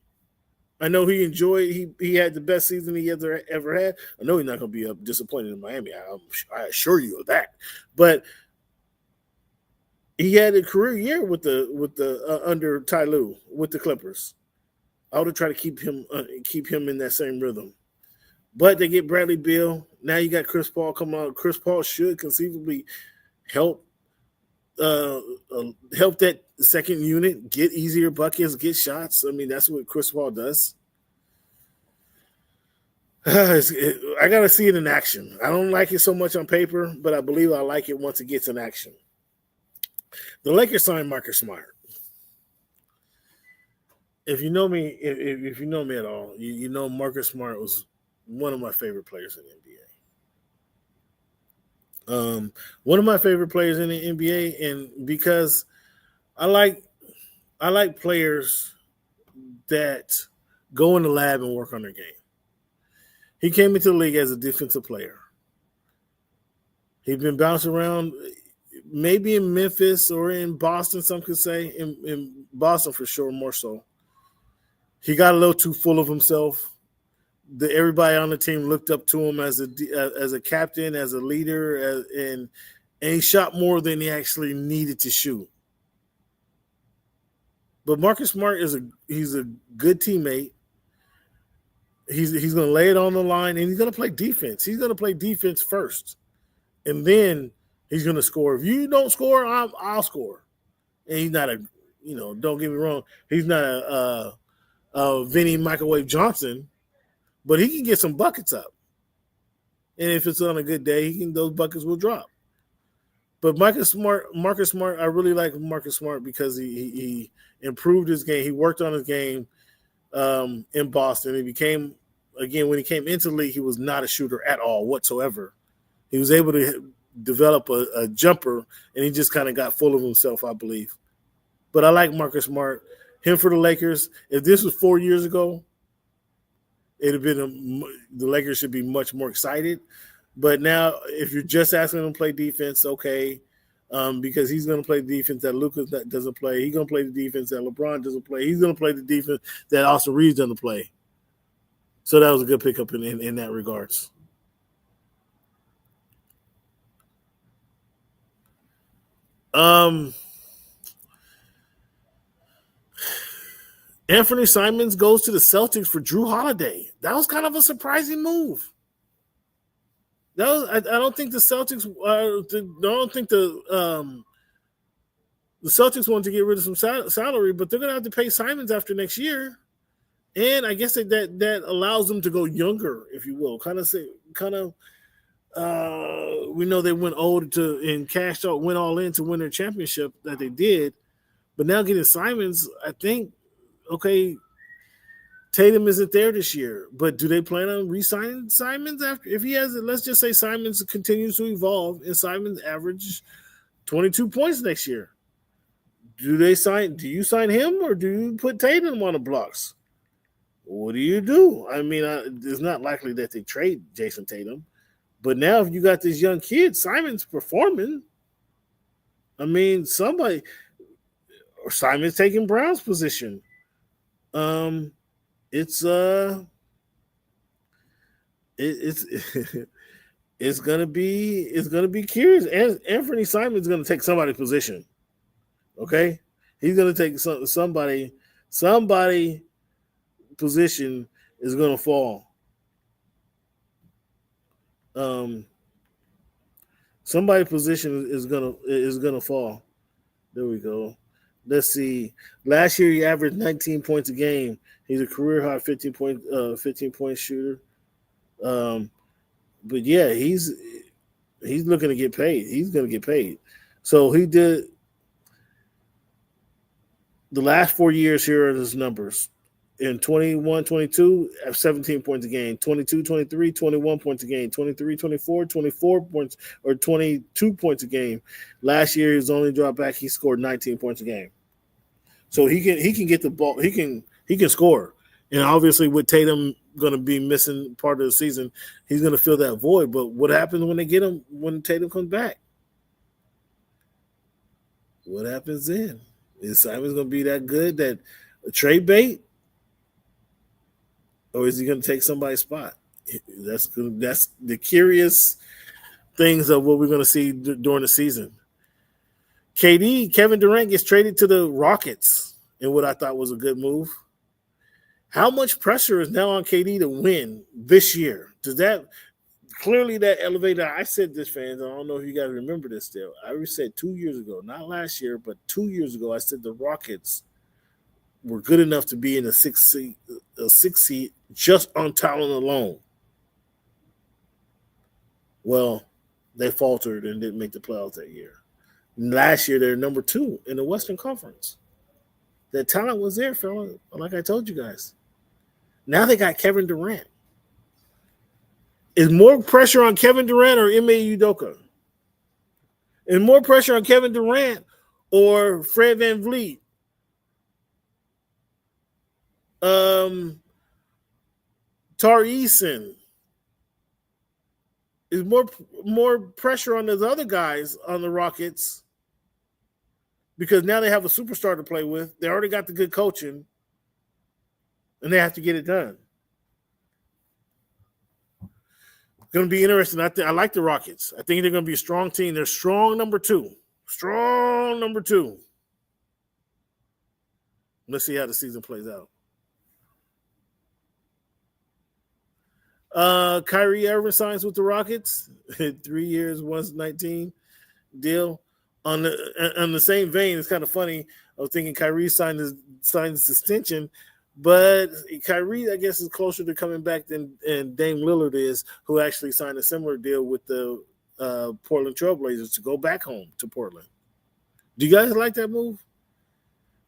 I know he enjoyed. He had the best season he ever had. I know he's not going to be disappointed in Miami. I assure you of that. But he had a career year with the under Ty Lue with the Clippers. I would have tried to keep him in that same rhythm. But they get Bradley Beal. Now you got Chris Paul come out. Chris Paul should conceivably help that second unit get easier buckets, get shots. I mean, that's what Chris Paul does. I got to see it in action. I don't like it so much on paper, but I believe I like it once it gets in action. The Lakers signed Marcus Smart. If you know me, if you know me at all, you know Marcus Smart was one of my favorite players in the NBA. One of my favorite players in the NBA, and because I like players that go in the lab and work on their game. He came into the league as a defensive player. He's been bounced around, maybe in Memphis or in Boston, some could say. In Boston for sure, more so. He got a little too full of himself. Everybody on the team looked up to him as a captain, as a leader, and he shot more than he actually needed to shoot. But Marcus Smart he's a good teammate. He's going to lay it on the line, and he's going to play defense. He's going to play defense first, and then he's going to score. If you don't score, I'll score. And he's not don't get me wrong, he's not a Vinny Microwave Johnson, but he can get some buckets up. And if it's on a good day, those buckets will drop. But Marcus Smart, I really like Marcus Smart because he improved his game. He worked on his game in Boston. He became, again, when he came into the league, he was not a shooter at all whatsoever. He was able to develop a jumper, and he just kind of got full of himself, I believe. But I like Marcus Smart. Him for the Lakers. If this was 4 years ago, it'd have been the Lakers should be much more excited. But now, if you're just asking him to play defense, okay, because he's going to play the defense that Luka doesn't play. He's going to play the defense that LeBron doesn't play. He's going to play the defense that Austin Reeves doesn't play. So that was a good pickup in that regards. Anthony Simons goes to the Celtics for Drew Holiday. That was kind of a surprising move. I don't think the Celtics. The Celtics want to get rid of some salary, but they're going to have to pay Simons after next year, and I guess that allows them to go younger, if you will. We know they went old and cashed out, went all in to win their championship that they did, but now getting Simons, I think. Okay, Tatum isn't there this year, but do they plan on re-signing Simons after? If he has it, let's just say Simons continues to evolve and Simons average 22 points next year. Do you sign him or do you put Tatum on the blocks? What do you do? I mean, it's not likely that they trade Jason Tatum, but now if you got this young kid, Simons performing, I mean, somebody or Simons taking Brown's position. It's gonna be curious. And Anthony Simon's gonna take somebody's position. Okay, he's gonna take somebody position is gonna fall. Somebody's position is gonna fall. There we go. Let's see. Last year he averaged 19 points a game. He's a career high 15 point shooter. But yeah, he's looking to get paid. He's going to get paid. So he did the last 4 years. Here are his numbers. In 21-22, 17 points a game. 22-23, 21 points a game. 23-24, 24 points or 22 points a game. Last year, his only drop back, he scored 19 points a game. So he can get the ball. He can score. And obviously, with Tatum going to be missing part of the season, he's going to fill that void. But what happens when they get him when Tatum comes back? What happens then? Is Simon's going to be that good that a trade bait? Or is he going to take somebody's spot? That's the curious things of what we're going to see during the season. Kevin Durant gets traded to the Rockets in what I thought was a good move. How much pressure is now on KD to win this year? Does that clearly that elevator? I said this, fans. I don't know if you guys remember this still. I already said 2 years ago, not last year, but 2 years ago, I said the Rockets were good enough to be in a six seed just on talent alone. Well, they faltered and didn't make the playoffs that year. Last year, they're number 2 in the Western Conference. The talent was there, fella, like I told you guys. Now they got Kevin Durant. Is more pressure on Kevin Durant or Ime Udoka? Is more pressure on Kevin Durant or Fred VanVleet? Tar Eason. Is more pressure on those other guys on the Rockets because now they have a superstar to play with. They already got the good coaching, and they have to get it done. It's going to be interesting. I like the Rockets. I think they're going to be a strong team. They're strong number 2. Strong number 2. Let's see how the season plays out. Kyrie Irving signs with the Rockets, 3 years, 119 deal. On the same vein, it's kind of funny. I was thinking Kyrie signed his extension, but Kyrie, I guess, is closer to coming back than Dame Lillard is, who actually signed a similar deal with the Portland Trailblazers to go back home to Portland. Do you guys like that move?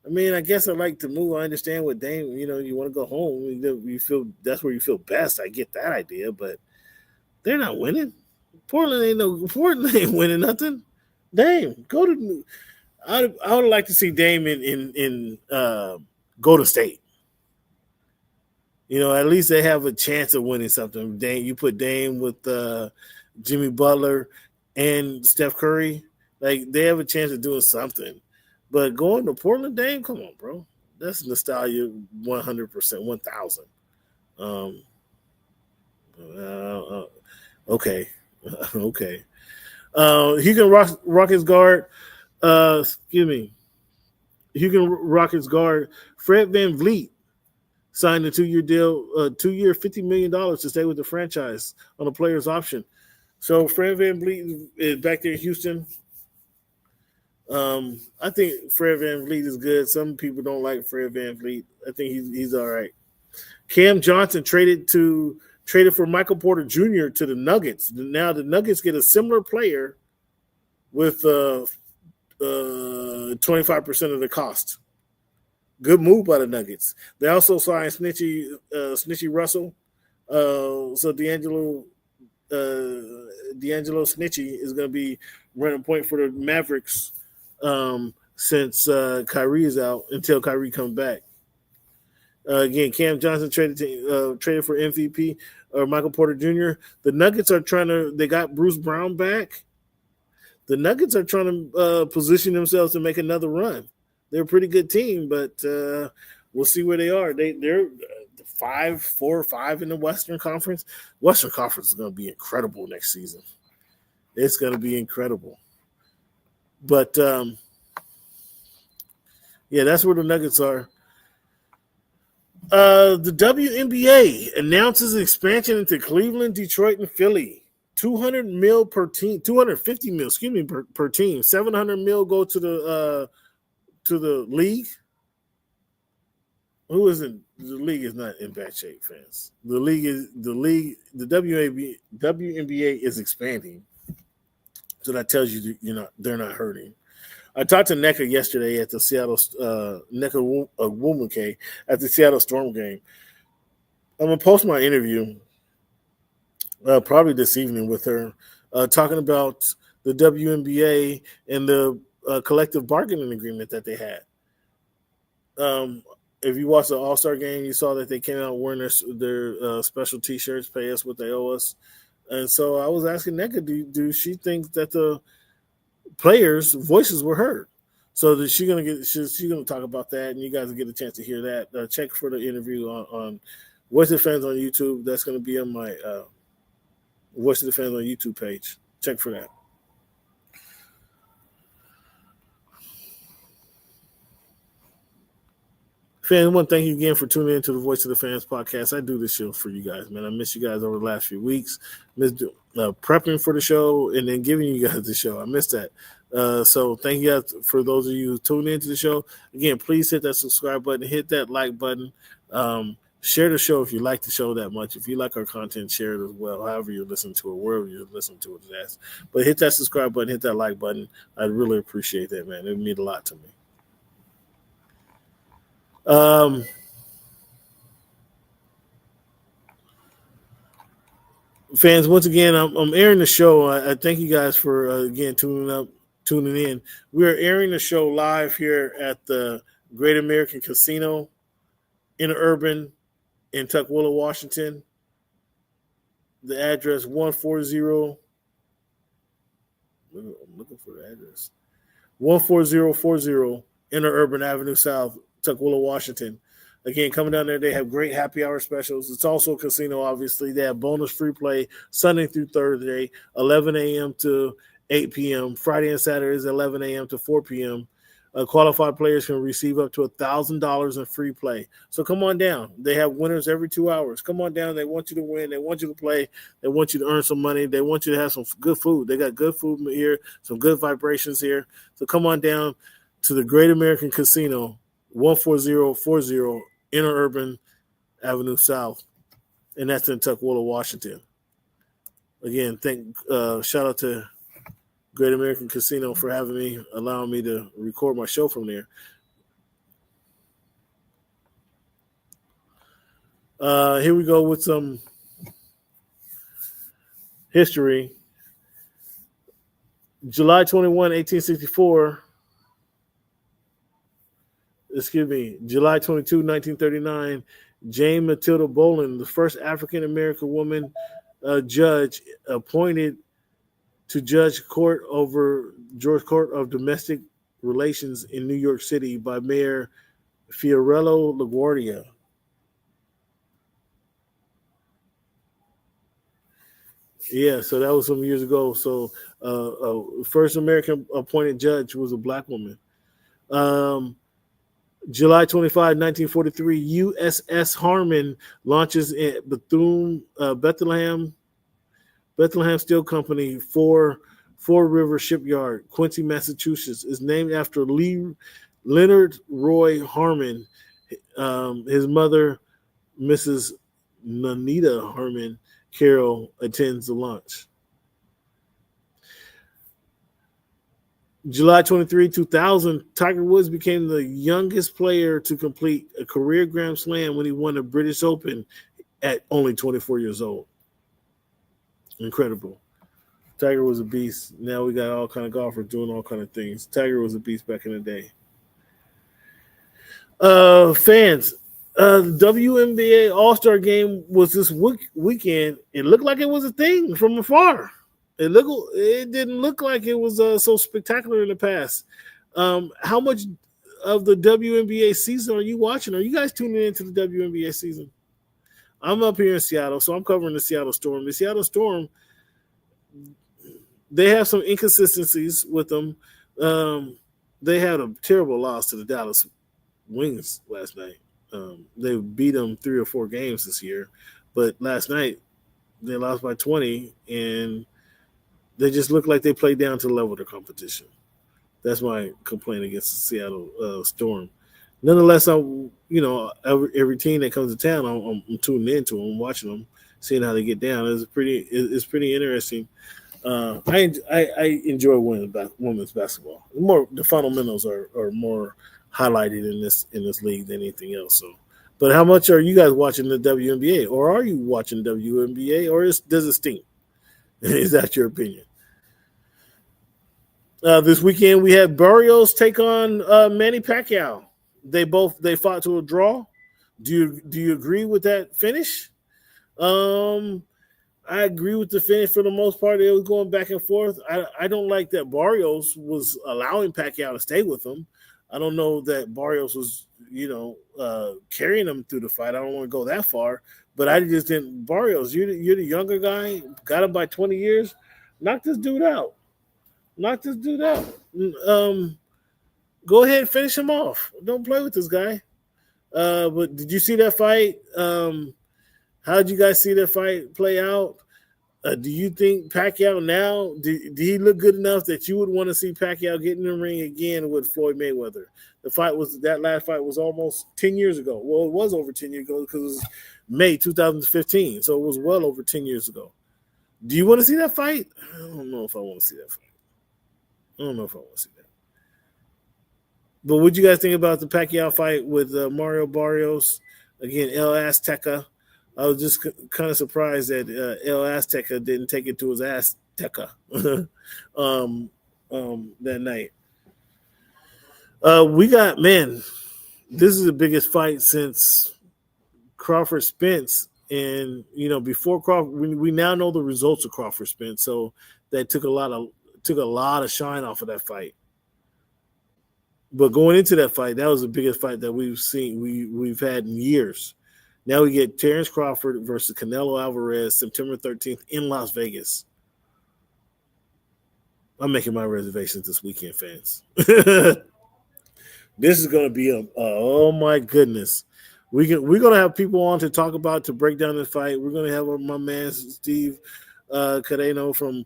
I mean, I guess I like the move. I understand what Dame, you want to go home. You feel that's where you feel best. I get that idea, but they're not winning. Portland ain't winning nothing. Dame, go to. I would like to see Dame in Golden State. At least they have a chance of winning something. Dame, you put Dame with Jimmy Butler and Steph Curry, like they have a chance of doing something. But going to Portland, Dame, come on, bro. That's nostalgia 100%, 1,000. Okay. Okay. Houston Rockets guard, Houston Rockets guard Fred VanVleet signed a 2-year deal, $2-year, $50 million to stay with the franchise on a player's option. So Fred VanVleet is back there in Houston. I think Fred VanVleet is good. Some people don't like Fred VanVleet. I think he's all right. Cam Johnson traded for Michael Porter Jr. to the Nuggets. Now the Nuggets get a similar player with 25% of the cost. Good move by the Nuggets. They also signed Snitchy Russell. So D'Angelo Snitchy is going to be running point for the Mavericks since Kyrie is out until Kyrie comes back. Again, Cam Johnson traded for MVP or Michael Porter Jr. The Nuggets they got Bruce Brown back. The Nuggets are trying to position themselves to make another run. They're a pretty good team, but we'll see where they are. They're 4 or 5 in the Western Conference. Western Conference is going to be incredible next season. It's going to be incredible. But, that's where the Nuggets are. The WNBA announces expansion into Cleveland, Detroit, and Philly. $200 million per team, $250 million, per team. $700 million go to the league. The league is not in bad shape, fans. The WNBA is expanding. So that tells you they're not hurting. I talked to NECA yesterday at the Seattle NECA Womanke at the Seattle Storm game. I'm gonna post my interview probably this evening with her, talking about the WNBA and the collective bargaining agreement that they had. If you watched the All-Star game, you saw that they came out wearing their special T-shirts, pay us what they owe us. And so I was asking NECA, do she think that the players' voices were heard? So she's gonna talk about that, and you guys will get a chance to hear that. Check for the interview on Voice of the Fans on YouTube. That's going to be on my Voice of the Fans on YouTube page. Check for that. Fans, I want to thank you again for tuning into the Voice of the Fans podcast. I do this show for you guys, man. I miss you guys over the last few weeks. Missed prepping for the show and then giving you guys the show. I missed that. So thank you guys for those of you who tuned into the show. Again, please hit that subscribe button, hit that like button. Share the show if you like the show that much. If you like our content, share it as well. However you listen to it, wherever you listen to it at. But hit that subscribe button, hit that like button. I'd really appreciate that, man. It would mean a lot to me. Fans, once again, I'm airing the show. I thank you guys for again tuning in. We are airing the show live here at the Great American Casino in Urban in Tukwila, Washington. The address 140. I'm looking for the address. 14040 Interurban Avenue South, Tukwila, Washington. Again, coming down there, they have great happy hour specials. It's also a casino, obviously. They have bonus free play Sunday through Thursday, 11 a.m. to 8 p.m. Friday and Saturdays, 11 a.m. to 4 p.m. Qualified players can receive up to $1,000 in free play. So come on down. They have winners every 2 hours. Come on down. They want you to win. They want you to play. They want you to earn some money. They want you to have some good food. They got good food here, some good vibrations here. So come on down to the Great American Casino, 14040 Interurban Avenue South, and that's in Tukwila, Washington. Again, shout out to Great American Casino for allowing me to record my show from there. Here we go with some history. July 21, 1864. July 22, 1939, Jane Matilda Boland, the first African-American woman judge appointed to judge court over George Court of Domestic Relations in New York City by Mayor Fiorello LaGuardia. Yeah, so that was some years ago. So first American appointed judge was a black woman. July 25, 1943, USS Harmon launches at Bethlehem Steel Company, Four River Shipyard, Quincy, Massachusetts, is named after Leonard Roy Harmon. His mother, Mrs. Nanita Harmon Carroll, attends the launch. July 23, 2000, Tiger Woods became the youngest player to complete a career Grand Slam when he won the British Open at only 24 years old. Incredible. Tiger was a beast. Now we got all kind of golfers doing all kind of things. Tiger was a beast back in the day. Fans, the WNBA All-Star Game was this weekend. It looked like it was a thing from afar. It didn't look like it was so spectacular in the past. How much of the WNBA season are you watching? Are you guys tuning into the WNBA season? I'm up here in Seattle, so I'm covering the Seattle Storm. The Seattle Storm, they have some inconsistencies with them. They had a terrible loss to the Dallas Wings last night. They beat them 3 or 4 games this year, but last night they lost by 20, and they just look like they played down to the level of their competition. That's my complaint against the Seattle Storm. Nonetheless, every team that comes to town, I'm tuning into them, watching them, seeing how they get down. It's pretty interesting. I enjoy women's basketball. The fundamentals are more highlighted in this league than anything else. So, but how much are you guys watching the WNBA, or are you watching WNBA, or does it stink? Is that your opinion? This weekend we had Barrios take on Manny Pacquiao. They fought to a draw. Do you agree with that finish? I agree with the finish for the most part. It was going back and forth. I don't like that Barrios was allowing Pacquiao to stay with him. I don't know that Barrios was, carrying him through the fight. I don't want to go that far, but I just didn't. Barrios, you're the younger guy, got him by 20 years. Knock this dude out. Go ahead and finish him off. Don't play with this guy. But did you see that fight? How did you guys see that fight play out? Do you think Pacquiao now, did he look good enough that you would want to see Pacquiao get in the ring again with Floyd Mayweather? That last fight was almost 10 years ago. Well, it was over 10 years ago because it was May 2015. So it was well over 10 years ago. Do you want to see that fight? I don't know if I want to see that fight. But what do you guys think about the Pacquiao fight with Mario Barrios? Again, El Azteca. I was just kind of surprised that El Azteca didn't take it to his Azteca that night. This is the biggest fight since Crawford Spence. And, before Crawford, we now know the results of Crawford Spence. So that took a lot of shine off of that fight. But going into that fight, that was the biggest fight that we've had in years. Now we get Terrence Crawford versus Canelo Alvarez September 13th in Las Vegas. I'm making my reservations this weekend, fans. This is going to be oh my goodness. We're going to have people on to break down the fight. We're going to have my man Steve Cadeno from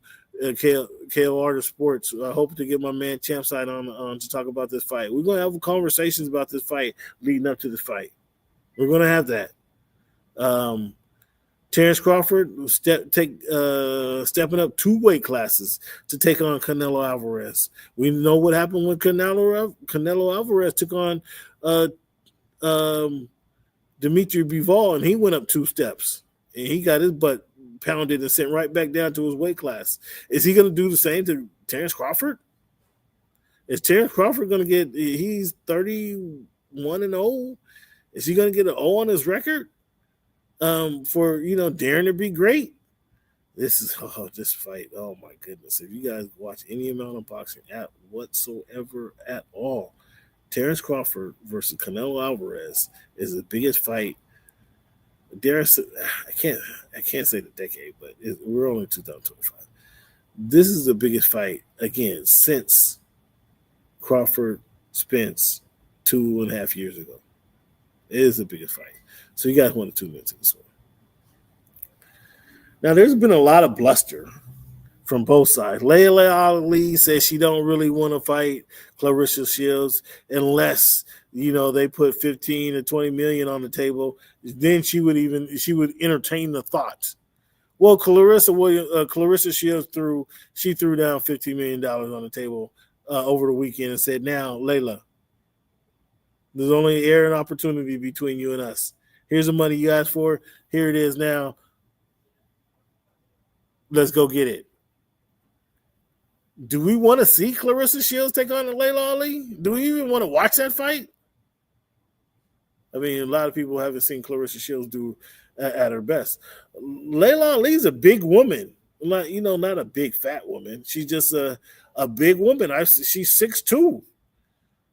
KO Art of Sports. I hope to get my man Champside on to talk about this fight. We're going to have conversations about this fight leading up to the fight. We're going to have that. Terrence Crawford stepping up 2 weight classes to take on Canelo Alvarez. We know what happened when Canelo Alvarez took on Dimitri Bivol, and he went up 2 steps, and he got his butt pounded and sent right back down to his weight class. Is he going to do the same to Terrence Crawford? Is Terrence Crawford going to get? He's 31-0. Is he going to get an O on his record? For Darren to be great. This fight. Oh my goodness! If you guys watch any amount of boxing whatsoever at all, Terrence Crawford versus Canelo Alvarez is the biggest fight. I can't say the decade, but we're only 2025. This is the biggest fight again since Crawford Spence 2.5 years ago. It is the biggest fight. So you guys want to tune into this one. Now, there's been a lot of bluster from both sides. Layla Ali says she don't really want to fight Clarissa Shields unless, they put 15 or 20 million on the table. Then she would entertain the thought. Well, Clarissa Shields threw down $15 million on the table over the weekend and said, now, Layla, there's only air and opportunity between you and us. Here's the money you asked for. Here it is now. Let's go get it. Do we want to see Clarissa Shields take on Layla Ali? Do we even want to watch that fight? I mean, a lot of people haven't seen Clarissa Shields do at her best. Layla Ali's a big woman. Not a big fat woman. She's just a big woman. She's 6'2".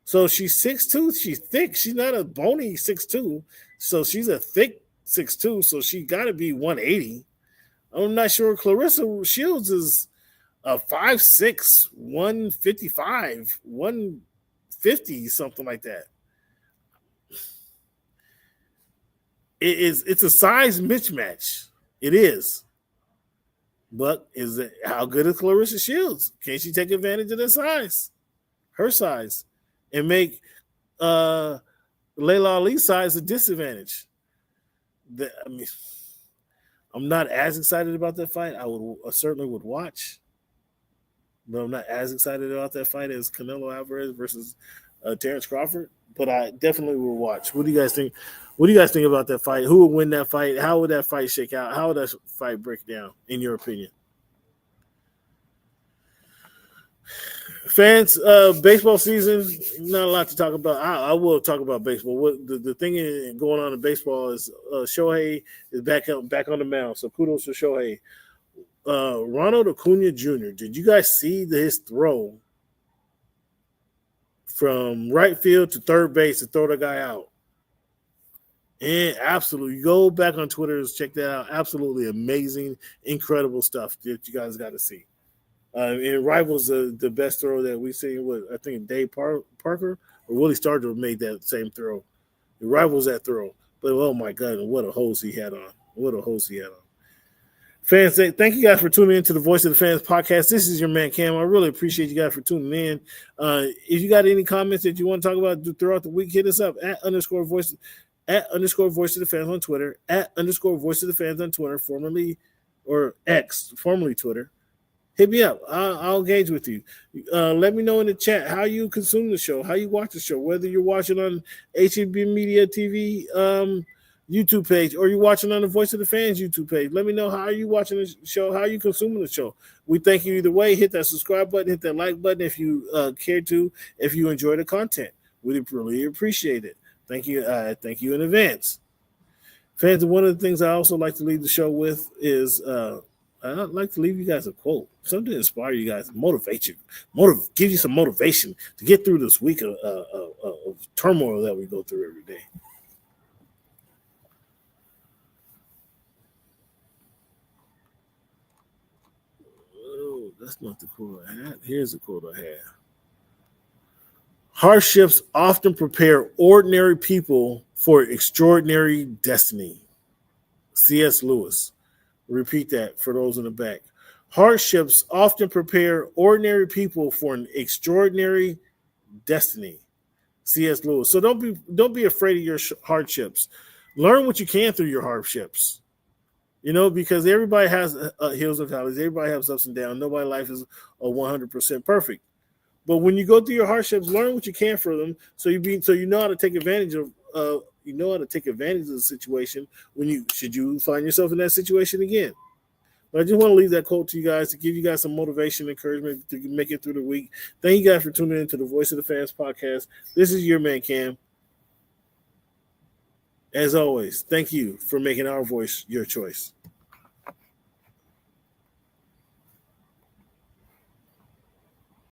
So she's 6'2". She's thick. She's not a bony 6'2". So she's a thick 6'2". So she got to be 180. I'm not sure Clarissa Shields is a 5'6", 155, 150, something like that. It's a size mismatch. It is. But how good is Clarissa Shields? Can she take advantage of her size, and make Layla Ali's size a disadvantage? I'm not as excited about that fight. I certainly would watch, but I'm not as excited about that fight as Canelo Alvarez versus Terrence Crawford. But I definitely will watch. What do you guys think? What do you guys think about that fight? Who would win that fight? How would that fight shake out? How would that fight break down, in your opinion? Fans, baseball season, not a lot to talk about. I will talk about baseball. What the thing going on in baseball is Shohei is back on the mound. So kudos to Shohei. Ronald Acuna Jr., did you guys see his throw from right field to third base to throw the guy out? And absolutely, go back on Twitter and check that out. Absolutely amazing, incredible stuff that you guys got to see. It rivals the best throw that we've seen with, I think, Dave Parker or Willie Stargell made that same throw Your rivals that throw. But oh my God, what a hose he had on. What a hose he had on. Fans, thank you guys for tuning into the Voice of the Fans podcast. This is your man, Cam. I really appreciate you guys for tuning in. If you got any comments that you want to talk about throughout the week, hit us up at _ voice of the fans on Twitter, at _ voice of the fans on Twitter, formerly or X, formerly Twitter. Hit me up. I'll engage with you. Let me know in the chat how you consume the show, how you watch the show, whether you're watching on HEB Media TV YouTube page or you're watching on the Voice of the Fans YouTube page. Let me know how you watching the show, how you consuming the show. We thank you either way. Hit that subscribe button, hit that like button if you care to, if you enjoy the content. We'd really appreciate it. Thank you. Thank you in advance. Fans, one of the things I also like to leave the show with is I'd like to leave you guys a quote, something to inspire you guys, motivate you, give you some motivation to get through this week of turmoil that we go through every day. Oh, that's not the quote I had. Here's the quote I had. Hardships often prepare ordinary people for extraordinary destiny. C.S. Lewis. Repeat that for those in the back. Hardships often prepare ordinary people for an extraordinary destiny. C.S. Lewis. So don't be afraid of your hardships. Learn what you can through your hardships. You know, because everybody has hills and valleys. Everybody has ups and downs. Nobody's life is 100% perfect. But when you go through your hardships, learn what you can for them, so you know how to take advantage of the situation when should you find yourself in that situation again. But I just want to leave that quote to you guys to give you guys some motivation, encouragement to make it through the week. Thank you guys for tuning in to the Voice of the Fans podcast. This is your man, Cam. As always, thank you for making our voice your choice.